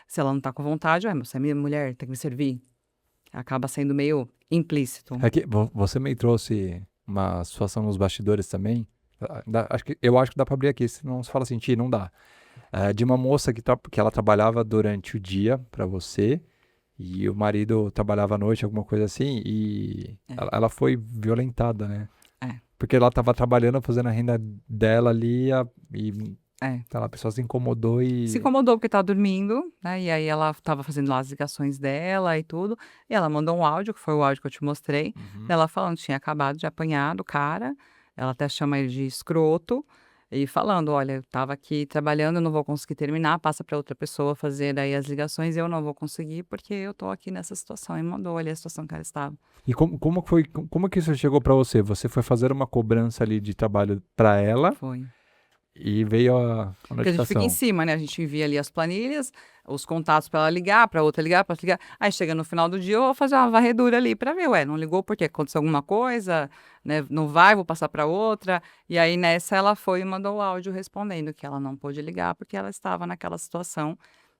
se ela não tá com vontade, mas você é minha mulher, tem que me servir. Acaba sendo meio implícito. Você me trouxe uma situação nos bastidores também. Eu acho que dá para abrir aqui, senão se fala assim, não dá. De uma moça que ela trabalhava durante o dia para você e o marido trabalhava à noite, alguma coisa assim, e ela foi violentada, né? Porque ela estava trabalhando, fazendo a renda dela ali a pessoa se incomodou e... Se incomodou porque estava dormindo, né? E aí ela estava fazendo lá as ligações dela e tudo. E ela mandou um áudio, que foi o áudio que eu te mostrei. Ela falando que tinha acabado de apanhar do cara. Ela até chama ele de escroto. E falando, olha, eu estava aqui trabalhando, eu não vou conseguir terminar. Passa para outra pessoa fazer aí as ligações. Eu não vou conseguir porque eu tô aqui nessa situação. E mandou ali a situação que ela estava. E como que isso chegou para você? Você foi fazer uma cobrança ali de trabalho para ela? Foi. E veio a Porque a gente fica em notificação. cima, né? A gente envia ali as planilhas, os contatos para ela ligar, para outra ligar, para ligar. Aí chega no final do dia, eu vou fazer uma varredura ali para ver, ué, não ligou porque aconteceu alguma coisa, né? Não vai, vou passar para outra. E aí nessa ela foi e mandou o áudio respondendo que ela não pôde ligar porque ela estava naquela situação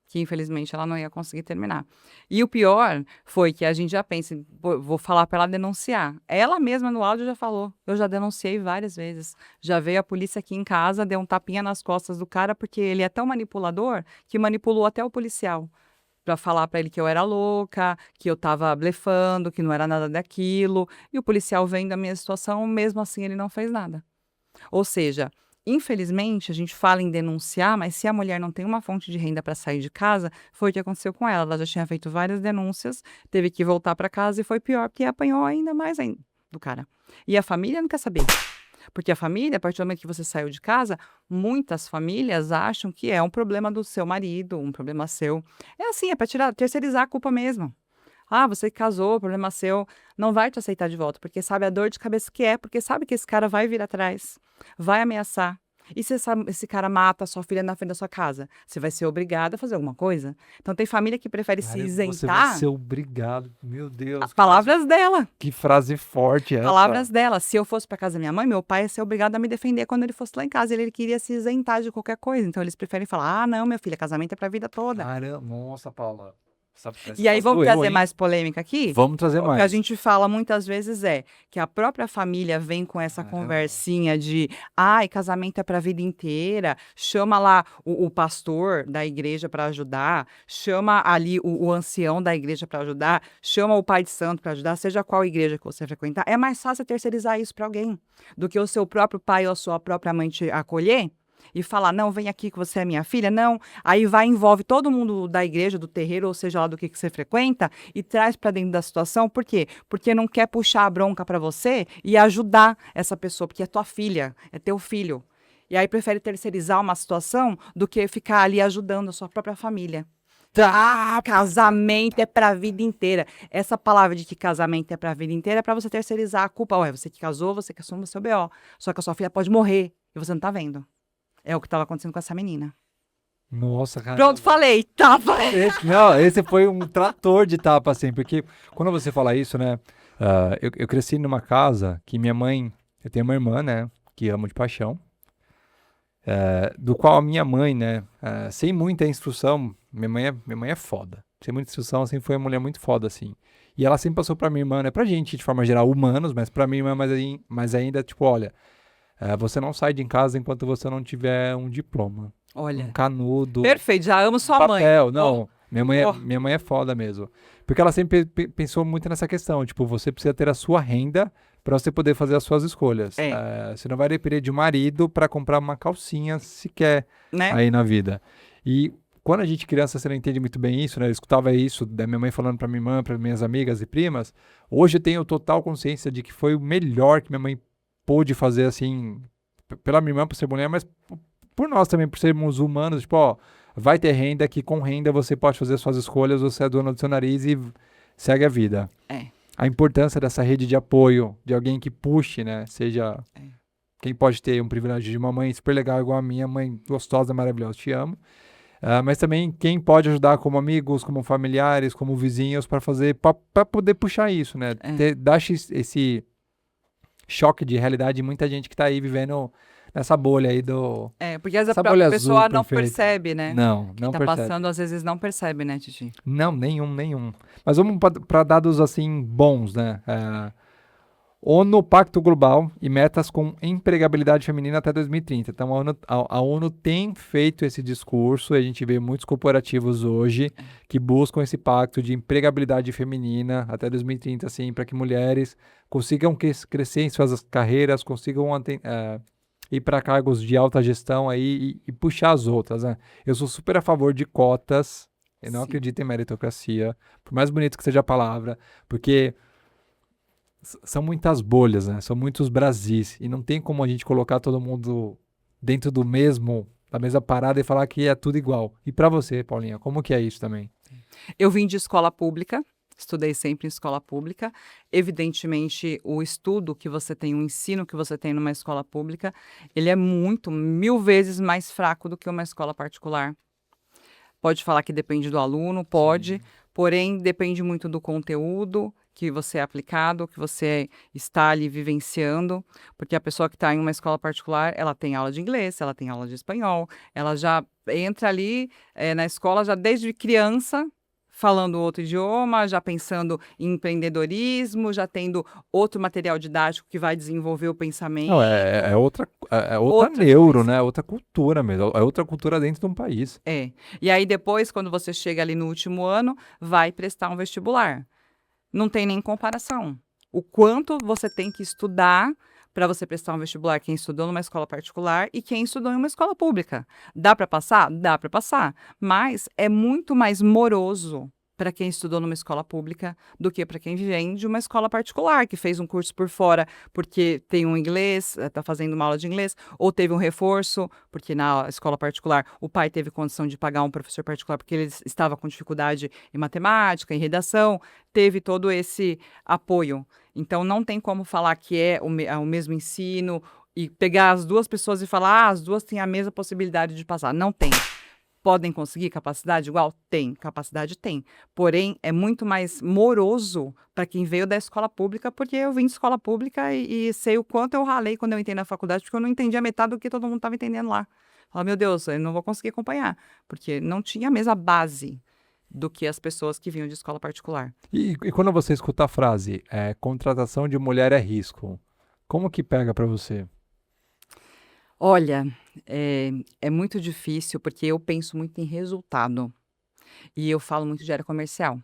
que infelizmente ela não ia conseguir terminar. E o pior foi que a gente já pensa, "Pô, vou falar para ela denunciar. Ela mesma no áudio já falou, eu já denunciei várias vezes. Já veio a polícia aqui em casa, deu um tapinha nas costas do cara, porque ele é tão manipulador que manipulou até o policial. Pra falar pra ele que eu era louca, que eu tava blefando, que não era nada daquilo. E o policial vendo a minha situação, mesmo assim ele não fez nada. Ou seja, infelizmente, a gente fala em denunciar, mas se a mulher não tem uma fonte de renda para sair de casa, foi o que aconteceu com ela. Ela já tinha feito várias denúncias, teve que voltar para casa e foi pior, porque apanhou ainda mais do cara. E a família não quer saber. Porque a família, a partir do momento que você saiu de casa, muitas famílias acham que é um problema do seu marido, um problema seu. É assim, é para terceirizar a culpa mesmo. Ah, você casou, problema seu, não vai te aceitar de volta, porque sabe a dor de cabeça que é, porque sabe que esse cara vai vir atrás, vai ameaçar. E se esse cara mata a sua filha na frente da sua casa? Você vai ser obrigada a fazer alguma coisa? Então tem família que prefere se Cara, você vai isentar. ser obrigado. Meu Deus, Palavras dela. que frase forte essa. Palavras dela. Se eu fosse para casa da minha mãe, meu pai ia ser obrigado a me defender quando ele fosse lá em casa. Ele queria se isentar de qualquer coisa. Então eles preferem falar: ah, não, minha filha, casamento é pra vida toda. Caramba, nossa, Paula. E aí, vamos doeu, trazer hein? mais polêmica aqui? Vamos trazer O que a mais. gente fala muitas vezes é que a própria família vem com essa Caramba. conversinha de ai, casamento é para a vida inteira, chama lá o pastor da igreja para ajudar, chama ali o ancião da igreja para ajudar, chama o pai de santo para ajudar, seja qual igreja que você frequentar. É mais fácil terceirizar isso para alguém do que o seu próprio pai ou a sua própria mãe te acolher e falar, não, vem aqui que você é minha filha, não. Aí vai, envolve todo mundo da igreja, do terreiro, ou seja lá do que você frequenta, e traz para dentro da situação. Por quê? Porque não quer puxar a bronca para você e ajudar essa pessoa, porque é tua filha, é teu filho. E aí prefere terceirizar uma situação do que ficar ali ajudando a sua própria família. Tá, casamento é pra vida inteira. Essa palavra de que casamento é pra vida inteira é pra você terceirizar a culpa. Ué, você que casou, você que assume o seu BO. Só que a sua filha pode morrer e você não tá vendo. É o que estava acontecendo com essa menina. Nossa, cara. Pronto, falei. Tapa. Esse foi um trator de tapa, assim, porque quando você fala isso, né? Eu cresci numa casa que minha mãe, eu tenho uma irmã, né? Que amo de paixão. Do qual a minha mãe, né? Sem muita instrução, minha mãe é foda. Sem muita instrução, assim, foi uma mulher muito foda, assim. E ela sempre passou pra minha irmã, né? Pra gente, de forma geral, humanos, mas pra minha irmã, mas ainda, tipo, olha. Você não sai de casa enquanto você não tiver um diploma. Olha. Um canudo. Perfeito, já amo sua mãe. Papel, não. Oh. Minha mãe é foda mesmo. Porque ela sempre pensou muito nessa questão. Tipo, você precisa ter a sua renda para você poder fazer as suas escolhas. Você não vai depender de um marido para comprar uma calcinha sequer, né? Aí na vida. E quando a gente criança, você não entende muito bem isso, né? Eu escutava isso da minha mãe falando para minha irmã, para minhas amigas e primas. Hoje eu tenho total consciência de que foi o melhor que minha mãe pôde fazer, assim, pela minha irmã, por ser mulher, mas por nós também, por sermos humanos, tipo, ó, vai ter renda, que com renda você pode fazer suas escolhas, você é dona do seu nariz e segue a vida. A importância dessa rede de apoio, de alguém que puxe, né, seja quem pode ter um privilégio de uma mãe super legal igual a minha, mãe gostosa, maravilhosa, te amo, mas também quem pode ajudar como amigos, como familiares, como vizinhos, para poder puxar isso, né, dar esse choque de realidade, muita gente que tá aí vivendo nessa bolha aí do... porque a pessoa não percebe, né? Não tá percebe. Passando, às vezes não percebe, né, Titi? Não, nenhum. Mas vamos para dados, assim, bons, né? ONU Pacto Global e metas com empregabilidade feminina até 2030. Então, a ONU tem feito esse discurso, e a gente vê muitos corporativos hoje que buscam esse pacto de empregabilidade feminina até 2030, assim, para que mulheres consigam crescer em suas carreiras, consigam ir para cargos de alta gestão aí e puxar as outras, né? Eu sou super a favor de cotas, eu não acredito em meritocracia, por mais bonito que seja a palavra, porque são muitas bolhas, né? São muitos Brasis, e não tem como a gente colocar todo mundo dentro da mesma parada e falar que é tudo igual. E para você, Paulinha, como que é isso também? Eu vim de escola pública, estudei sempre em escola pública. Evidentemente, o estudo que você tem, o ensino que você tem numa escola pública, ele é muito, 1000 vezes mais fraco do que uma escola particular. Pode falar que depende do aluno, pode, porém depende muito do conteúdo que você é aplicado, que você está ali vivenciando, porque a pessoa que está em uma escola particular, ela tem aula de inglês, ela tem aula de espanhol, ela já entra ali na escola já desde criança, falando outro idioma, já pensando em empreendedorismo, já tendo outro material didático que vai desenvolver o pensamento. Não, é outra Outra neuro, coisa. né? Outra cultura mesmo. É outra cultura dentro de um país. É. E aí depois, quando você chega ali no último ano, vai prestar um vestibular. Não tem nem comparação. O quanto você tem que estudar para você prestar um vestibular, quem estudou numa escola particular e quem estudou em uma escola pública. Dá para passar? Dá para passar. Mas é muito mais moroso para quem estudou numa escola pública do que para quem vem de uma escola particular, que fez um curso por fora porque tem um inglês, está fazendo uma aula de inglês, ou teve um reforço, porque na escola particular o pai teve condição de pagar um professor particular porque ele estava com dificuldade em matemática, em redação, teve todo esse apoio. Então, não tem como falar que é o mesmo ensino e pegar as duas pessoas e falar, as duas têm a mesma possibilidade de passar. Não tem. Podem conseguir capacidade igual? Tem, capacidade tem. Porém, é muito mais moroso para quem veio da escola pública, porque eu vim de escola pública e sei o quanto eu ralei quando eu entrei na faculdade, porque eu não entendia metade do que todo mundo estava entendendo lá. Falei, meu Deus, eu não vou conseguir acompanhar, porque não tinha a mesma base do que as pessoas que vinham de escola particular. E quando você escuta a frase, contratação de mulher é risco, como que pega pra você? Olha, é muito difícil porque eu penso muito em resultado e eu falo muito de área comercial.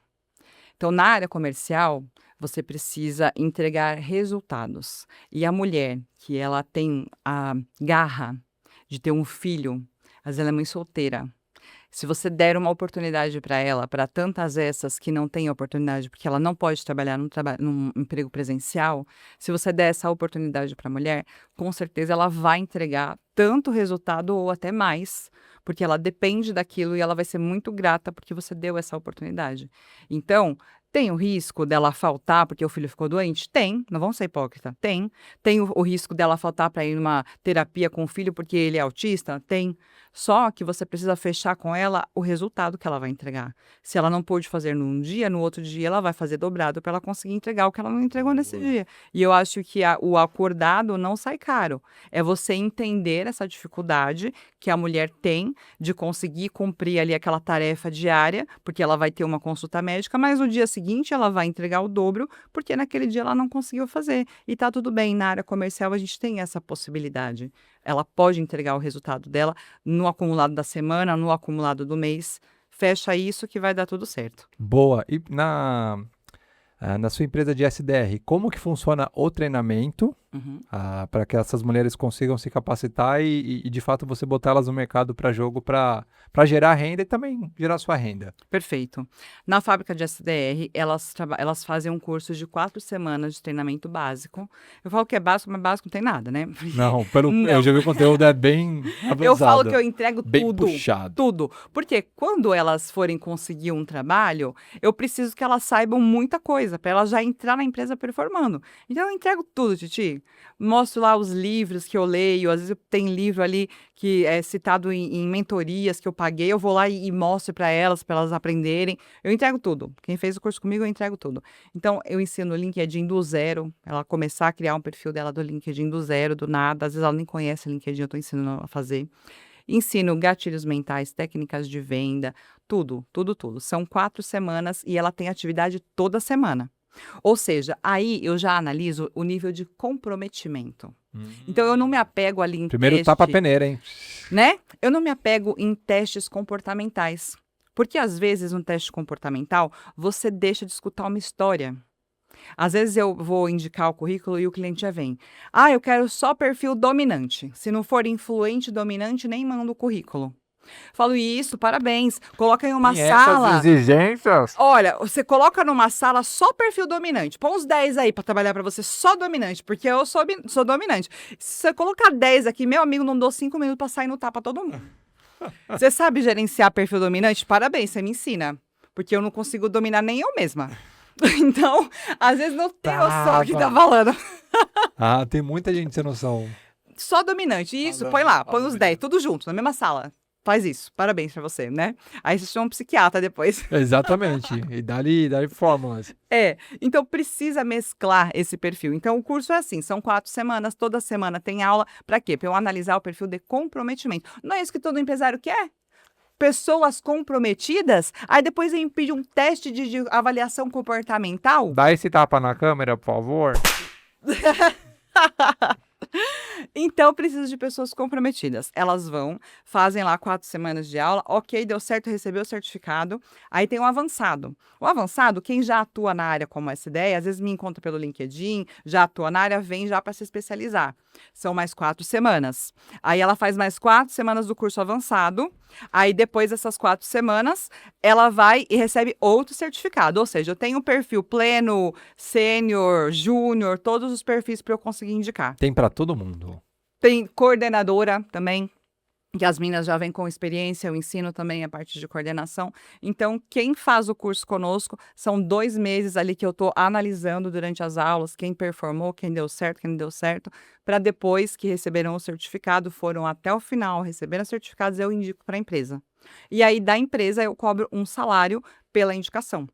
Então, na área comercial, você precisa entregar resultados. E a mulher que ela tem a garra de ter um filho, às vezes ela é mãe solteira. Se você der uma oportunidade para ela, para tantas essas que não têm oportunidade, porque ela não pode trabalhar num emprego presencial, se você der essa oportunidade para a mulher, com certeza ela vai entregar tanto resultado ou até mais, porque ela depende daquilo e ela vai ser muito grata porque você deu essa oportunidade. Então, tem o risco dela faltar porque o filho ficou doente? Tem, não vamos ser hipócrita. Tem. Tem o risco dela faltar para ir numa terapia com o filho porque ele é autista? Tem. Só que você precisa fechar com ela o resultado que ela vai entregar. Se ela não pôde fazer num dia, no outro dia ela vai fazer dobrado para ela conseguir entregar o que ela não entregou nesse dia. E eu acho que o acordado não sai caro. É você entender essa dificuldade que a mulher tem de conseguir cumprir ali aquela tarefa diária, porque ela vai ter uma consulta médica, mas no dia seguinte ela vai entregar o dobro, porque naquele dia ela não conseguiu fazer. E tá tudo bem, na área comercial a gente tem essa possibilidade. Ela pode entregar o resultado dela no acumulado da semana, no acumulado do mês. Fecha isso que vai dar tudo certo. Boa. E na sua empresa de SDR, como que funciona o treinamento para que essas mulheres consigam se capacitar e de fato você botar elas no mercado para jogo para gerar renda e também gerar sua renda? Perfeito. Na fábrica de SDR, elas fazem um curso de 4 semanas de treinamento básico. Eu falo que é básico, mas básico não tem nada, né? Não, Não. eu já vi o conteúdo, é bem avançado. Eu falo que eu entrego bem tudo. puxado. Tudo. Porque quando elas forem conseguir um trabalho, eu preciso que elas saibam muita coisa, para elas já entrar na empresa performando. Então, eu entrego tudo, Titi. Mostro lá os livros que eu leio. Às vezes tem livro ali que é citado em mentorias que eu paguei. Eu vou lá e mostro para elas aprenderem. Eu entrego tudo. Quem fez o curso comigo, eu entrego tudo. Então, eu ensino o LinkedIn do zero. Ela começar a criar um perfil dela do LinkedIn do zero, do nada. Às vezes ela nem conhece o LinkedIn, eu estou ensinando a fazer. Ensino gatilhos mentais, técnicas de venda, tudo, tudo, tudo. São 4 semanas e ela tem atividade toda semana. Ou seja, aí eu já analiso o nível de comprometimento. Então, eu não me apego ali em Primeiro tapa a peneira, hein? né? Eu não me apego em testes comportamentais. Porque, às vezes, no teste comportamental, você deixa de escutar uma história. Às vezes, eu vou indicar o currículo e o cliente já vem. Ah, eu quero só perfil dominante. Se não for influente dominante, nem mando o currículo. Falo isso, parabéns. Coloca em uma sala. Essas exigências? Olha, você coloca numa sala só perfil dominante. Põe uns 10 aí pra trabalhar pra você só dominante, porque eu sou dominante. Se você colocar 10 aqui, meu amigo, não dou 5 minutos pra sair no tapa todo mundo. Você sabe gerenciar perfil dominante? Parabéns, você me ensina. Porque eu não consigo dominar nem eu mesma. Então, às vezes não tem noção do que tá Tava. falando. Ah, tem muita gente sem noção. Só dominante. Isso, Só põe lá, põe os dominante. 10, tudo junto, na mesma sala. Faz isso. Parabéns pra você, né? Aí você chama um psiquiatra depois. Exatamente. E dá-lhe fórmulas. Então precisa mesclar esse perfil. Então o curso é assim, são 4 semanas, toda semana tem aula. Pra quê? Pra eu analisar o perfil de comprometimento. Não é isso que todo empresário quer? Pessoas comprometidas? Aí depois vem pedir um teste de avaliação comportamental? Dá esse tapa na câmera, por favor. Então, preciso de pessoas comprometidas. Elas vão, fazem lá 4 semanas de aula, ok, deu certo, recebeu o certificado. Aí tem o avançado. O avançado, quem já atua na área como essa ideia, às vezes me encontra pelo LinkedIn, já atua na área, vem já para se especializar. São mais 4 semanas. Aí ela faz mais 4 semanas do curso avançado. Aí depois dessas 4 semanas, ela vai e recebe outro certificado. Ou seja, eu tenho um perfil pleno, sênior, júnior, todos os perfis para eu conseguir indicar. Tem pra todo mundo. Tem coordenadora também, que as meninas já vêm com experiência, eu ensino também a parte de coordenação. Então, quem faz o curso conosco, são 2 meses ali que eu estou analisando durante as aulas, quem performou, quem deu certo, quem não deu certo, para depois que receberam o certificado, foram até o final, receberam os certificados, eu indico para a empresa. E aí, da empresa, eu cobro um salário pela indicação.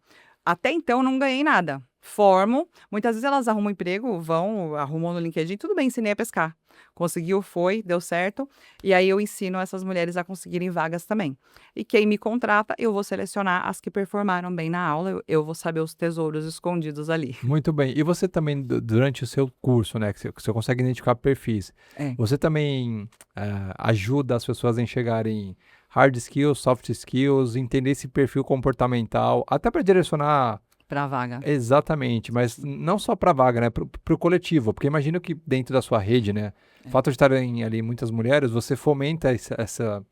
Até então, não ganhei nada. Formo, muitas vezes elas arrumam emprego, arrumam no LinkedIn, tudo bem, ensinei a pescar. Conseguiu, foi, deu certo. E aí eu ensino essas mulheres a conseguirem vagas também. E quem me contrata, eu vou selecionar as que performaram bem na aula, eu vou saber os tesouros escondidos ali. Muito bem. E você também, durante o seu curso, né, que você consegue identificar perfis, você também ajuda as pessoas a enxergarem hard skills, soft skills, entender esse perfil comportamental, até para direcionar. Pra vaga. Exatamente, mas não só para vaga, né, para o coletivo, porque imagino que dentro da sua rede, né, o fato de estarem ali muitas mulheres, você fomenta essa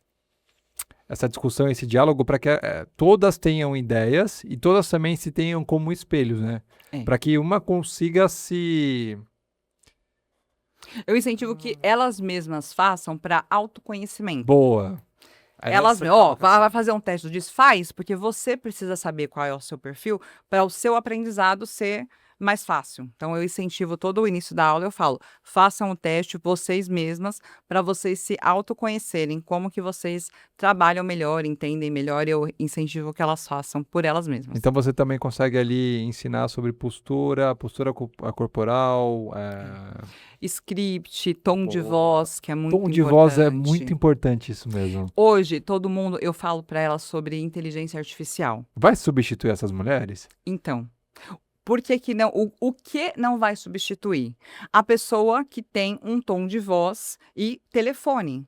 discussão, esse diálogo para que todas tenham ideias e todas também se tenham como espelhos, né, para que uma consiga se... Eu incentivo que elas mesmas façam para autoconhecimento. Boa. Elas, vai fazer um teste disso? Faz, porque você precisa saber qual é o seu perfil para o seu aprendizado ser mais fácil. Então, eu incentivo todo o início da aula, eu falo, façam o teste vocês mesmas para vocês se autoconhecerem, como que vocês trabalham melhor, entendem melhor, e eu incentivo que elas façam por elas mesmas. Então, você também consegue ali ensinar sobre postura corporal, Script, tom de voz, que é muito importante. Tom de voz é muito importante, isso mesmo. Hoje, todo mundo, eu falo para elas sobre inteligência artificial. Vai substituir essas mulheres? Então, por que que não? O que não vai substituir? A pessoa que tem um tom de voz e telefone.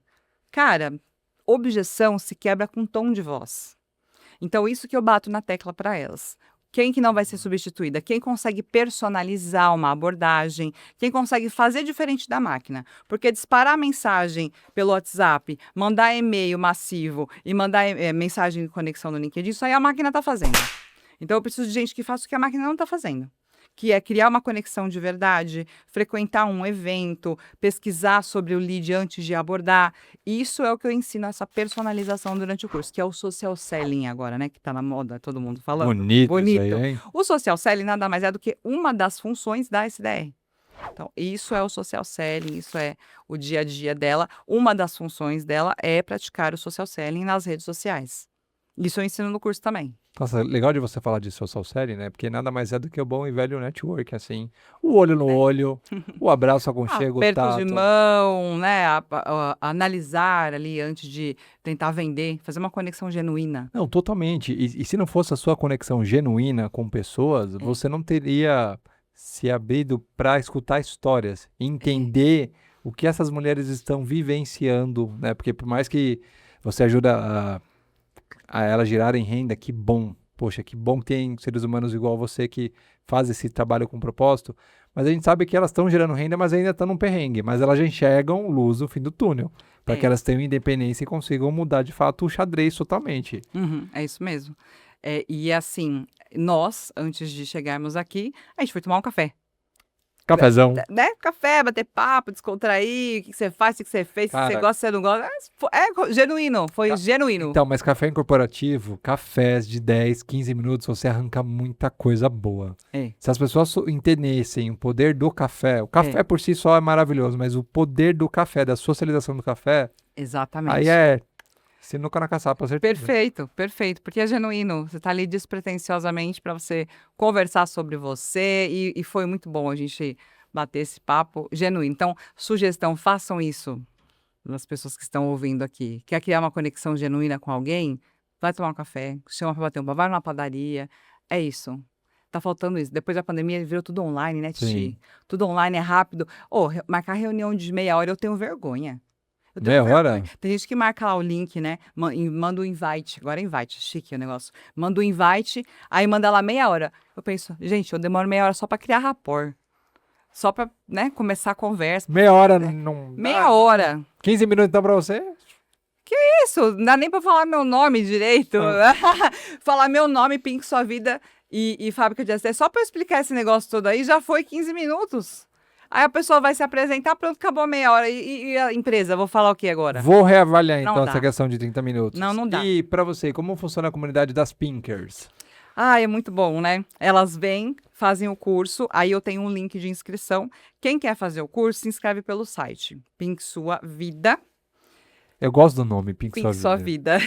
Cara, objeção se quebra com tom de voz. Então, isso que eu bato na tecla para elas. Quem que não vai ser substituída? Quem consegue personalizar uma abordagem, quem consegue fazer diferente da máquina. Porque disparar mensagem pelo WhatsApp, mandar e-mail massivo e mandar mensagem de conexão no LinkedIn, isso aí a máquina está fazendo. Então, eu preciso de gente que faça o que a máquina não está fazendo. Que é criar uma conexão de verdade, frequentar um evento, pesquisar sobre o lead antes de abordar. Isso é o que eu ensino, essa personalização durante o curso, que é o social selling agora, né? Que está na moda, todo mundo falando. Bonito isso aí, hein? O social selling nada mais é do que uma das funções da SDR. Então, isso é o social selling, isso é o dia a dia dela. Uma das funções dela é praticar o social selling nas redes sociais. Isso eu ensino no curso também. Nossa, legal de você falar de social selling, né? Porque nada mais é do que o bom e velho network, assim. O olho no olho, o abraço, aconchego, o Aperto de tato. mão, né? Analisar ali antes de tentar vender, fazer uma conexão genuína. Não, totalmente. E se não fosse a sua conexão genuína com pessoas, você não teria se abrido para escutar histórias, entender o que essas mulheres estão vivenciando, né? Porque por mais que você ajuda a elas girarem renda, que bom. Poxa, que bom que tem seres humanos igual você que faz esse trabalho com propósito. Mas a gente sabe que elas estão gerando renda, mas ainda estão num perrengue. Mas elas já enxergam luz no fim do túnel. Para que elas tenham independência e consigam mudar de fato o xadrez totalmente. É isso mesmo. E assim, nós, antes de chegarmos aqui, a gente foi tomar um café. Cafezão. Né? Café, bater papo, descontrair, o que você faz, o que você fez, se Cara, você gosta, se você não gosta. Genuíno, foi genuíno. Então, mas café incorporativo, cafés de 10, 15 minutos, você arranca muita coisa boa. É, Se as pessoas entendessem o poder do café, o café por si só é maravilhoso, mas o poder do café, da socialização do café, exatamente. aí é sinuca na caçapa, certeza. Perfeito, perfeito, porque é genuíno. Você tá ali despretensiosamente para você conversar sobre você e foi muito bom a gente bater esse papo genuíno. Então, sugestão, façam isso das pessoas que estão ouvindo aqui. Quer criar uma conexão genuína com alguém? Vai tomar um café, chama para bater um papo, vai numa padaria. É isso. Tá faltando isso. Depois da pandemia virou tudo online, né, Titi? Sim. Tudo online é rápido. Marcar reunião de meia hora eu tenho vergonha. Eu tenho Meia vergonha. hora? Tem gente que marca lá o link, né? Manda o invite. Agora é invite, chique o negócio. Manda o invite, aí manda lá meia hora. Eu penso, gente, eu demoro meia hora só pra criar rapport. Só pra, né, começar a conversa. Meia hora não... Meia hora. 15 minutos então pra você? Isso, não dá nem pra falar meu nome direito. Falar meu nome, Pink Sua Vida e Fábrica de SD. Só pra eu explicar esse negócio todo aí, já foi 15 minutos. Aí a pessoa vai se apresentar, pronto, acabou a meia hora. E a empresa, vou falar o que agora? Vou reavaliar Não então dá. essa questão de 30 minutos. Não dá. E pra você, como funciona a comunidade das Pinkers? É muito bom, né? Elas vêm, fazem o curso, aí eu tenho um link de inscrição. Quem quer fazer o curso, se inscreve pelo site Pink Sua Vida. Eu gosto do nome, Pink Pink Sua Vida.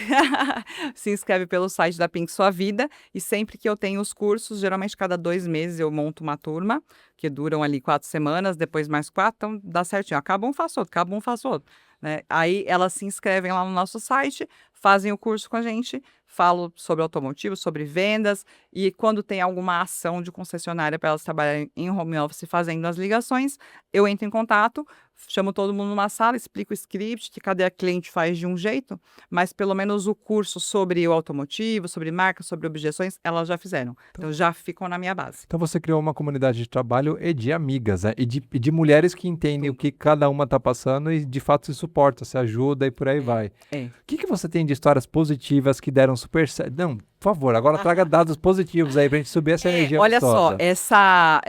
Se inscreve pelo site da Pink Sua Vida e sempre que eu tenho os cursos, geralmente cada 2 meses eu monto uma turma, que duram ali 4 semanas, depois mais 4, então dá certinho. Acaba um, faço outro, acaba um, faço outro. Né? Aí elas se inscrevem lá no nosso site, fazem o curso com a gente, falo sobre automotivo, sobre vendas e quando tem alguma ação de concessionária para elas trabalharem em home office fazendo as ligações, eu entro em contato, chamo todo mundo numa sala, explico o script, que cada cliente faz de um jeito, mas pelo menos o curso sobre o automotivo, sobre marca, sobre objeções, elas já fizeram. Então já ficam na minha base. Então você criou uma comunidade de trabalho e de amigas, né? E de mulheres que entendem o que cada uma está passando e de fato se suporta, se ajuda e por aí vai. É. O que você tem de histórias positivas que deram super certo? Não, por favor, agora traga dados positivos aí pra gente subir essa energia Olha gostosa. só,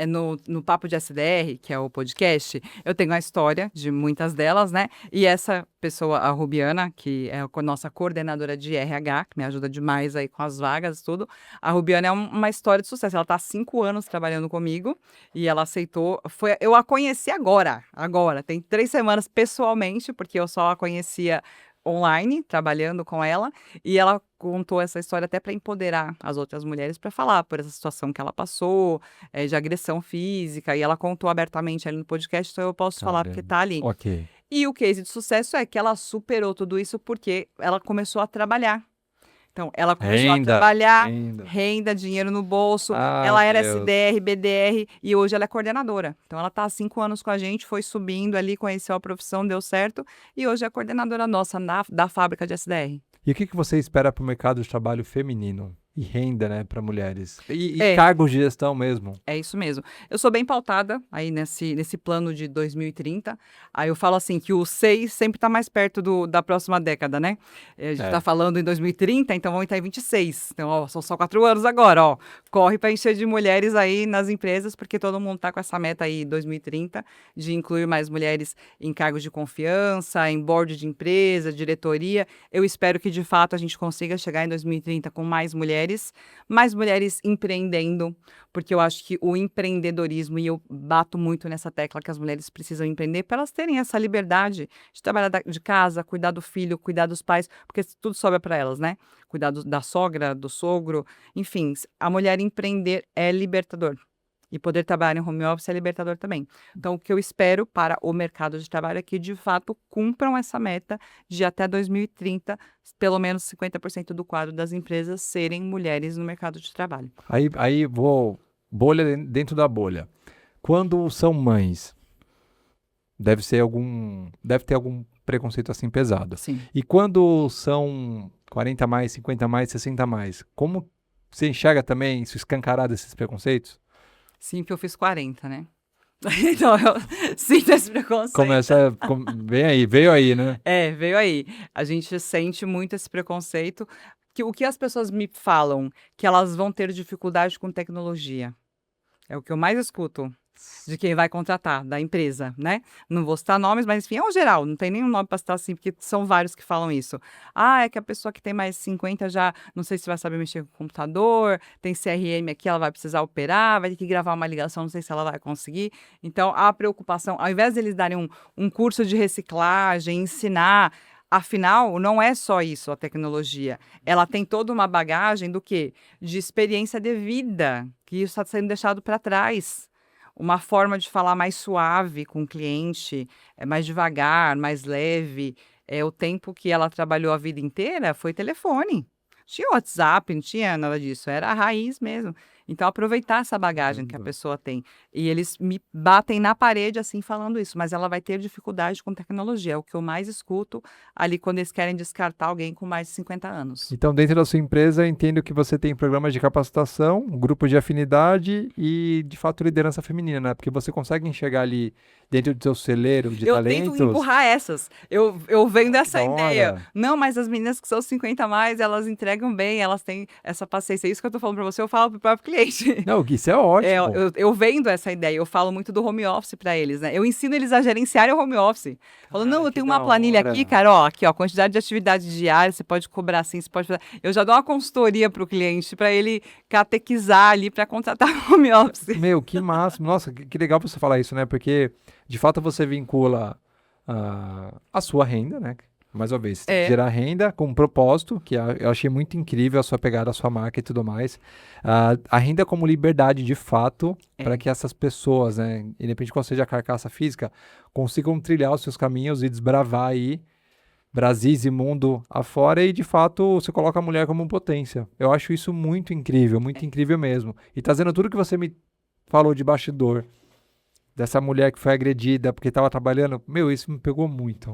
no Papo de SDR, que é o podcast, eu tenho a história de muitas delas, né? E essa pessoa, a Rubiana, que é a nossa coordenadora de RH, que me ajuda demais aí com as vagas e tudo. A Rubiana é uma história de sucesso. Ela tá há 5 anos trabalhando comigo e ela aceitou. Eu a conheci agora. Tem 3 semanas pessoalmente, porque eu só a conhecia online, trabalhando com ela, e ela contou essa história até para empoderar as outras mulheres para falar por essa situação que ela passou, de agressão física, e ela contou abertamente ali no podcast, então eu posso falar porque tá ali. Ok. E o case de sucesso é que ela superou tudo isso porque ela começou a trabalhar. Então, ela começou a trabalhar, renda, dinheiro no bolso. Ela era SDR, BDR e hoje ela é coordenadora. Então, ela está há 5 anos com a gente, foi subindo ali, conheceu a profissão, deu certo. E hoje é a coordenadora nossa da fábrica de SDR. E o que você espera para o mercado de trabalho feminino? E renda, né, para mulheres. E cargos de gestão mesmo. É isso mesmo. Eu sou bem pautada aí nesse plano de 2030. Aí eu falo assim que o 6 sempre está mais perto da próxima década, né? A gente está falando em 2030, então vamos estar em 26. Então, ó, são só 4 anos agora, ó. Corre para encher de mulheres aí nas empresas, porque todo mundo está com essa meta aí 2030 de incluir mais mulheres em cargos de confiança, em board de empresa, diretoria. Eu espero que, de fato, a gente consiga chegar em 2030 com mais mulheres empreendendo, porque eu acho que o empreendedorismo, e eu bato muito nessa tecla que as mulheres precisam empreender para elas terem essa liberdade de trabalhar de casa, cuidar do filho, cuidar dos pais, porque tudo sobra para elas, né? Cuidar da sogra, do sogro, enfim, a mulher empreender é libertador. E poder trabalhar em home office é libertador também. Então, o que eu espero para o mercado de trabalho é que, de fato, cumpram essa meta de até 2030, pelo menos 50% do quadro das empresas serem mulheres no mercado de trabalho. Aí vou... Bolha dentro da bolha. Quando são mães, deve ter algum preconceito assim pesado. Sim. E quando são 40 mais, 50 mais, 60 mais, como você enxerga também isso escancarado, esses preconceitos? Sim, porque eu fiz 40, né? Então, eu sinto esse preconceito. Veio aí, né? Veio aí. A gente sente muito esse preconceito. O que as pessoas me falam? Que elas vão ter dificuldade com tecnologia. É o que eu mais escuto de quem vai contratar, da empresa, né? Não vou citar nomes, mas enfim, é um geral, não tem nenhum nome para citar assim, porque são vários que falam isso. Ah, é que a pessoa que tem mais de 50 já não sei se vai saber mexer com o computador, tem CRM aqui, ela vai precisar operar, vai ter que gravar uma ligação, não sei se ela vai conseguir. Então, a preocupação, ao invés deles darem um curso de reciclagem, ensinar. Afinal, não é só isso a tecnologia. Ela tem toda uma bagagem do quê? De experiência de vida, que isso está sendo deixado para trás. Uma forma de falar mais suave com o cliente, mais devagar, mais leve. O tempo que ela trabalhou a vida inteira foi telefone. Tinha WhatsApp, não tinha nada disso, era a raiz mesmo. Então, aproveitar essa bagagem que a pessoa tem. E eles me batem na parede, assim, falando isso. Mas ela vai ter dificuldade com tecnologia. É o que eu mais escuto ali quando eles querem descartar alguém com mais de 50 anos. Então, dentro da sua empresa, eu entendo que você tem programas de capacitação, um grupo de afinidade e, de fato, liderança feminina, né? Porque você consegue enxergar ali, dentro do seu celeiro de talentos... Eu tento empurrar essas. Eu vendo essa da ideia. hora. Não, mas as meninas que são 50 a mais, elas entregam bem, elas têm essa paciência. Isso que eu tô falando pra você, eu falo pro próprio cliente. Não, isso é ótimo. Eu vendo essa ideia, eu falo muito do home office para eles, né? Eu ensino eles a gerenciarem o home office. Falo, não, eu que tenho da uma planilha hora. aqui, cara, ó, aqui, ó, quantidade de atividades diárias, você pode cobrar assim, você pode fazer. Eu já dou uma consultoria pro cliente para ele catequizar ali para contratar home office. Meu, que máximo. Nossa, que legal você falar isso, né? Porque, de fato, você vincula a sua renda, né? Mais uma vez, gerar renda com um propósito, que eu achei muito incrível a sua pegada, a sua marca e tudo mais. A renda como liberdade, de fato, para que essas pessoas, né, independente de qual seja a carcaça física, consigam trilhar os seus caminhos e desbravar aí Brasis e mundo afora e, de fato, você coloca a mulher como potência. Eu acho isso muito incrível mesmo. E trazendo tudo que você me falou de bastidor, dessa mulher que foi agredida porque estava trabalhando, meu, isso me pegou muito.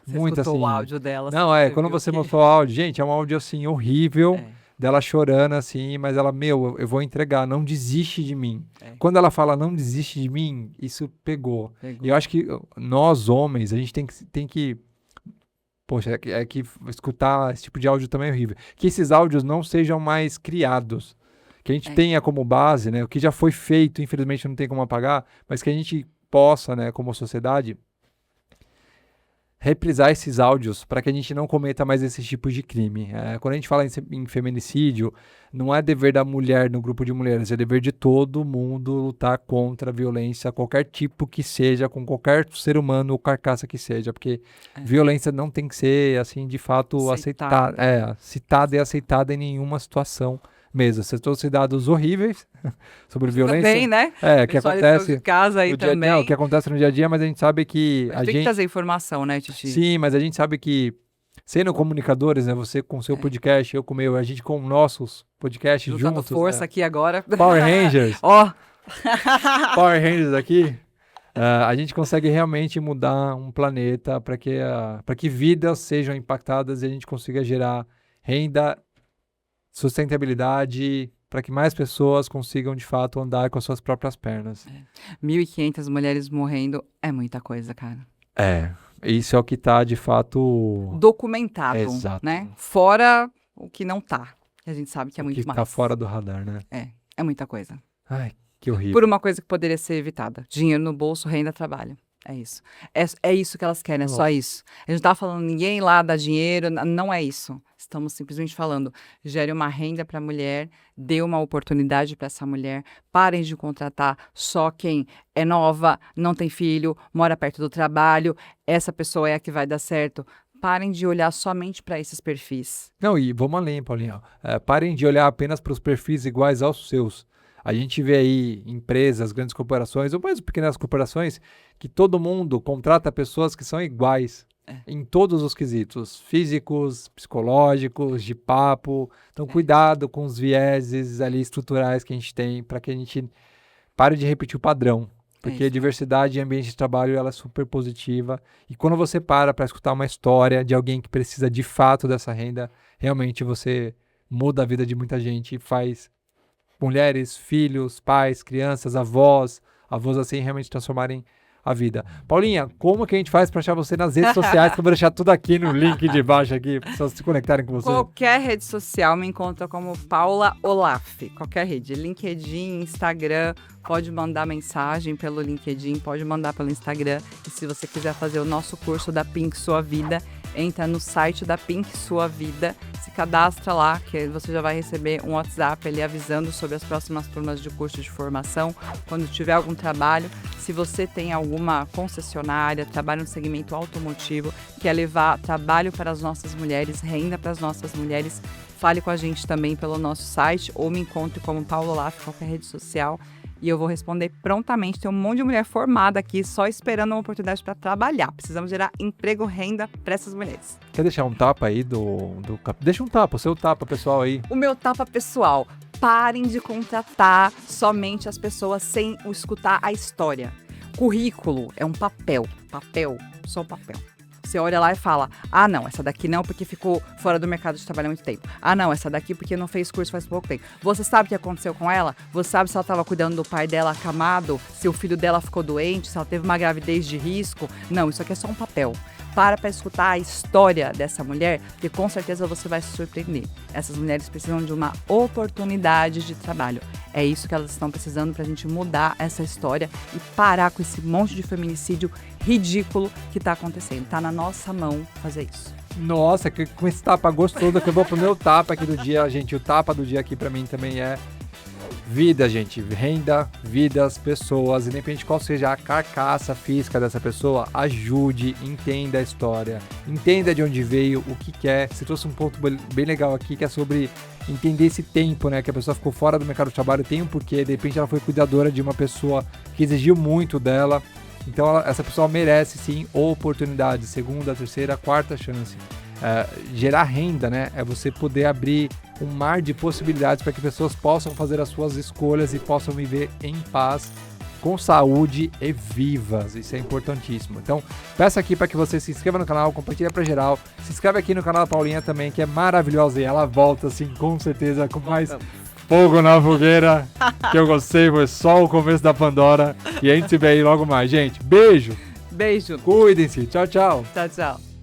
Você Muito escutou assim. o áudio dela? Não, quando você viu mostrou o áudio, gente, é um áudio assim horrível, dela chorando assim, mas ela, meu, eu vou entregar, não desiste de mim. Quando ela fala não desiste de mim, isso pegou. E eu acho que nós homens, a gente tem que poxa, é que escutar esse tipo de áudio também é horrível. Que esses áudios não sejam mais criados. Que a gente tenha como base, né? O que já foi feito, infelizmente não tem como apagar, mas que a gente possa, né, como sociedade, reprisar esses áudios para que a gente não cometa mais esse tipo de crime. Quando a gente fala em feminicídio, não é dever da mulher no grupo de mulheres, é dever de todo mundo lutar contra a violência, qualquer tipo que seja, com qualquer ser humano ou carcaça que seja, porque violência não tem que ser, assim, de fato, citada e aceitada em nenhuma situação mesmo. Você trouxe dados horríveis sobre violência. Também, né? Que acontece de casa aí no também. dia, o que acontece no dia a dia, mas a gente sabe que Mas tem que trazer informação, né, Titi? Sim, mas a gente sabe que sendo comunicadores, né, você com seu podcast, eu com o meu, a gente com nossos podcasts Juntando juntos. força aqui agora. Power Rangers. Ó. Power Rangers aqui. A gente consegue realmente mudar um planeta para que vidas sejam impactadas e a gente consiga gerar renda, sustentabilidade, para que mais pessoas consigam, de fato, andar com as suas próprias pernas. 1.500 mulheres morrendo é muita coisa, cara. Isso é o que está, de fato... documentado, Exato. né? Fora o que não tá. A gente sabe que é muito que mais. está fora do radar, né? É muita coisa. Ai, que horrível. Por uma coisa que poderia ser evitada. Dinheiro no bolso, renda, trabalho. É isso. É isso que elas querem, é só isso. A gente não tá falando ninguém lá dá dinheiro, não é isso. Estamos simplesmente falando, gere uma renda para a mulher, dê uma oportunidade para essa mulher, parem de contratar só quem é nova, não tem filho, mora perto do trabalho, essa pessoa é a que vai dar certo. Parem de olhar somente para esses perfis. Não, e vamos além, Paulinho. Parem de olhar apenas para os perfis iguais aos seus. A gente vê aí empresas, grandes corporações, ou mesmo pequenas corporações, que todo mundo contrata pessoas que são iguais em todos os quesitos, físicos, psicológicos, de papo. Então, cuidado com os vieses ali estruturais que a gente tem, para que a gente pare de repetir o padrão. Porque a diversidade em ambiente de trabalho ela é super positiva. E quando você para escutar uma história de alguém que precisa de fato dessa renda, realmente você muda a vida de muita gente e faz mulheres, filhos, pais, crianças, avós assim realmente transformarem a vida. Paulinha, como que a gente faz pra achar você nas redes sociais? Que eu vou deixar tudo aqui no link de baixo aqui, para pessoas se conectarem com você. Qualquer rede social me encontra como Paula Olaf. Qualquer rede. LinkedIn, Instagram. Pode mandar mensagem pelo LinkedIn, pode mandar pelo Instagram. E se você quiser fazer o nosso curso da Pink Sua Vida, entra no site da Pink Sua Vida, se cadastra lá, que você já vai receber um WhatsApp ali avisando sobre as próximas turmas de curso de formação, quando tiver algum trabalho. Se você tem alguma concessionária, trabalha no segmento automotivo, quer levar trabalho para as nossas mulheres, renda para as nossas mulheres, fale com a gente também pelo nosso site ou me encontre como Paulo Olaf em qualquer rede social. E eu vou responder prontamente. Tem um monte de mulher formada aqui só esperando uma oportunidade para trabalhar. Precisamos gerar emprego, renda para essas mulheres. Quer deixar um tapa aí Deixa um tapa, o seu tapa pessoal aí. O meu tapa pessoal. Parem de contratar somente as pessoas sem escutar a história. Currículo é um papel. Papel, só um papel. Você olha lá e fala, ah não, essa daqui não porque ficou fora do mercado de trabalho há muito tempo. Ah não, essa daqui porque não fez curso faz pouco tempo. Você sabe o que aconteceu com ela? Você sabe se ela estava cuidando do pai dela acamado? Se o filho dela ficou doente? Se ela teve uma gravidez de risco? Não, isso aqui é só um papel. Para escutar a história dessa mulher, porque com certeza você vai se surpreender. Essas mulheres precisam de uma oportunidade de trabalho. É isso que elas estão precisando para a gente mudar essa história e parar com esse monte de feminicídio ridículo que está acontecendo. Tá na nossa mão fazer isso. Nossa, com esse tapa gostoso que eu vou pro meu tapa aqui do dia, gente. O tapa do dia aqui pra mim também é vida, gente. Renda, vidas, pessoas, independente qual seja a carcaça física dessa pessoa, ajude, entenda a história, entenda de onde veio, o que quer. Você trouxe um ponto bem legal aqui que é sobre entender esse tempo, né? Que a pessoa ficou fora do mercado de trabalho, tem um porquê, de repente ela foi cuidadora de uma pessoa que exigiu muito dela. Então essa pessoa merece sim oportunidade, segunda, terceira, quarta chance. Gerar renda, né? É você poder abrir um mar de possibilidades para que pessoas possam fazer as suas escolhas e possam viver em paz, com saúde e vivas. Isso é importantíssimo. Então, peço aqui para que você se inscreva no canal, compartilhe para geral. Se inscreve aqui no canal da Paulinha também, que é maravilhosa e ela volta, assim, com certeza, com mais fogo na fogueira, que eu gostei, foi só o começo da Pandora. E a gente se vê aí logo mais. Gente, beijo! Beijo! Cuidem-se! Tchau, tchau! Tchau, tchau!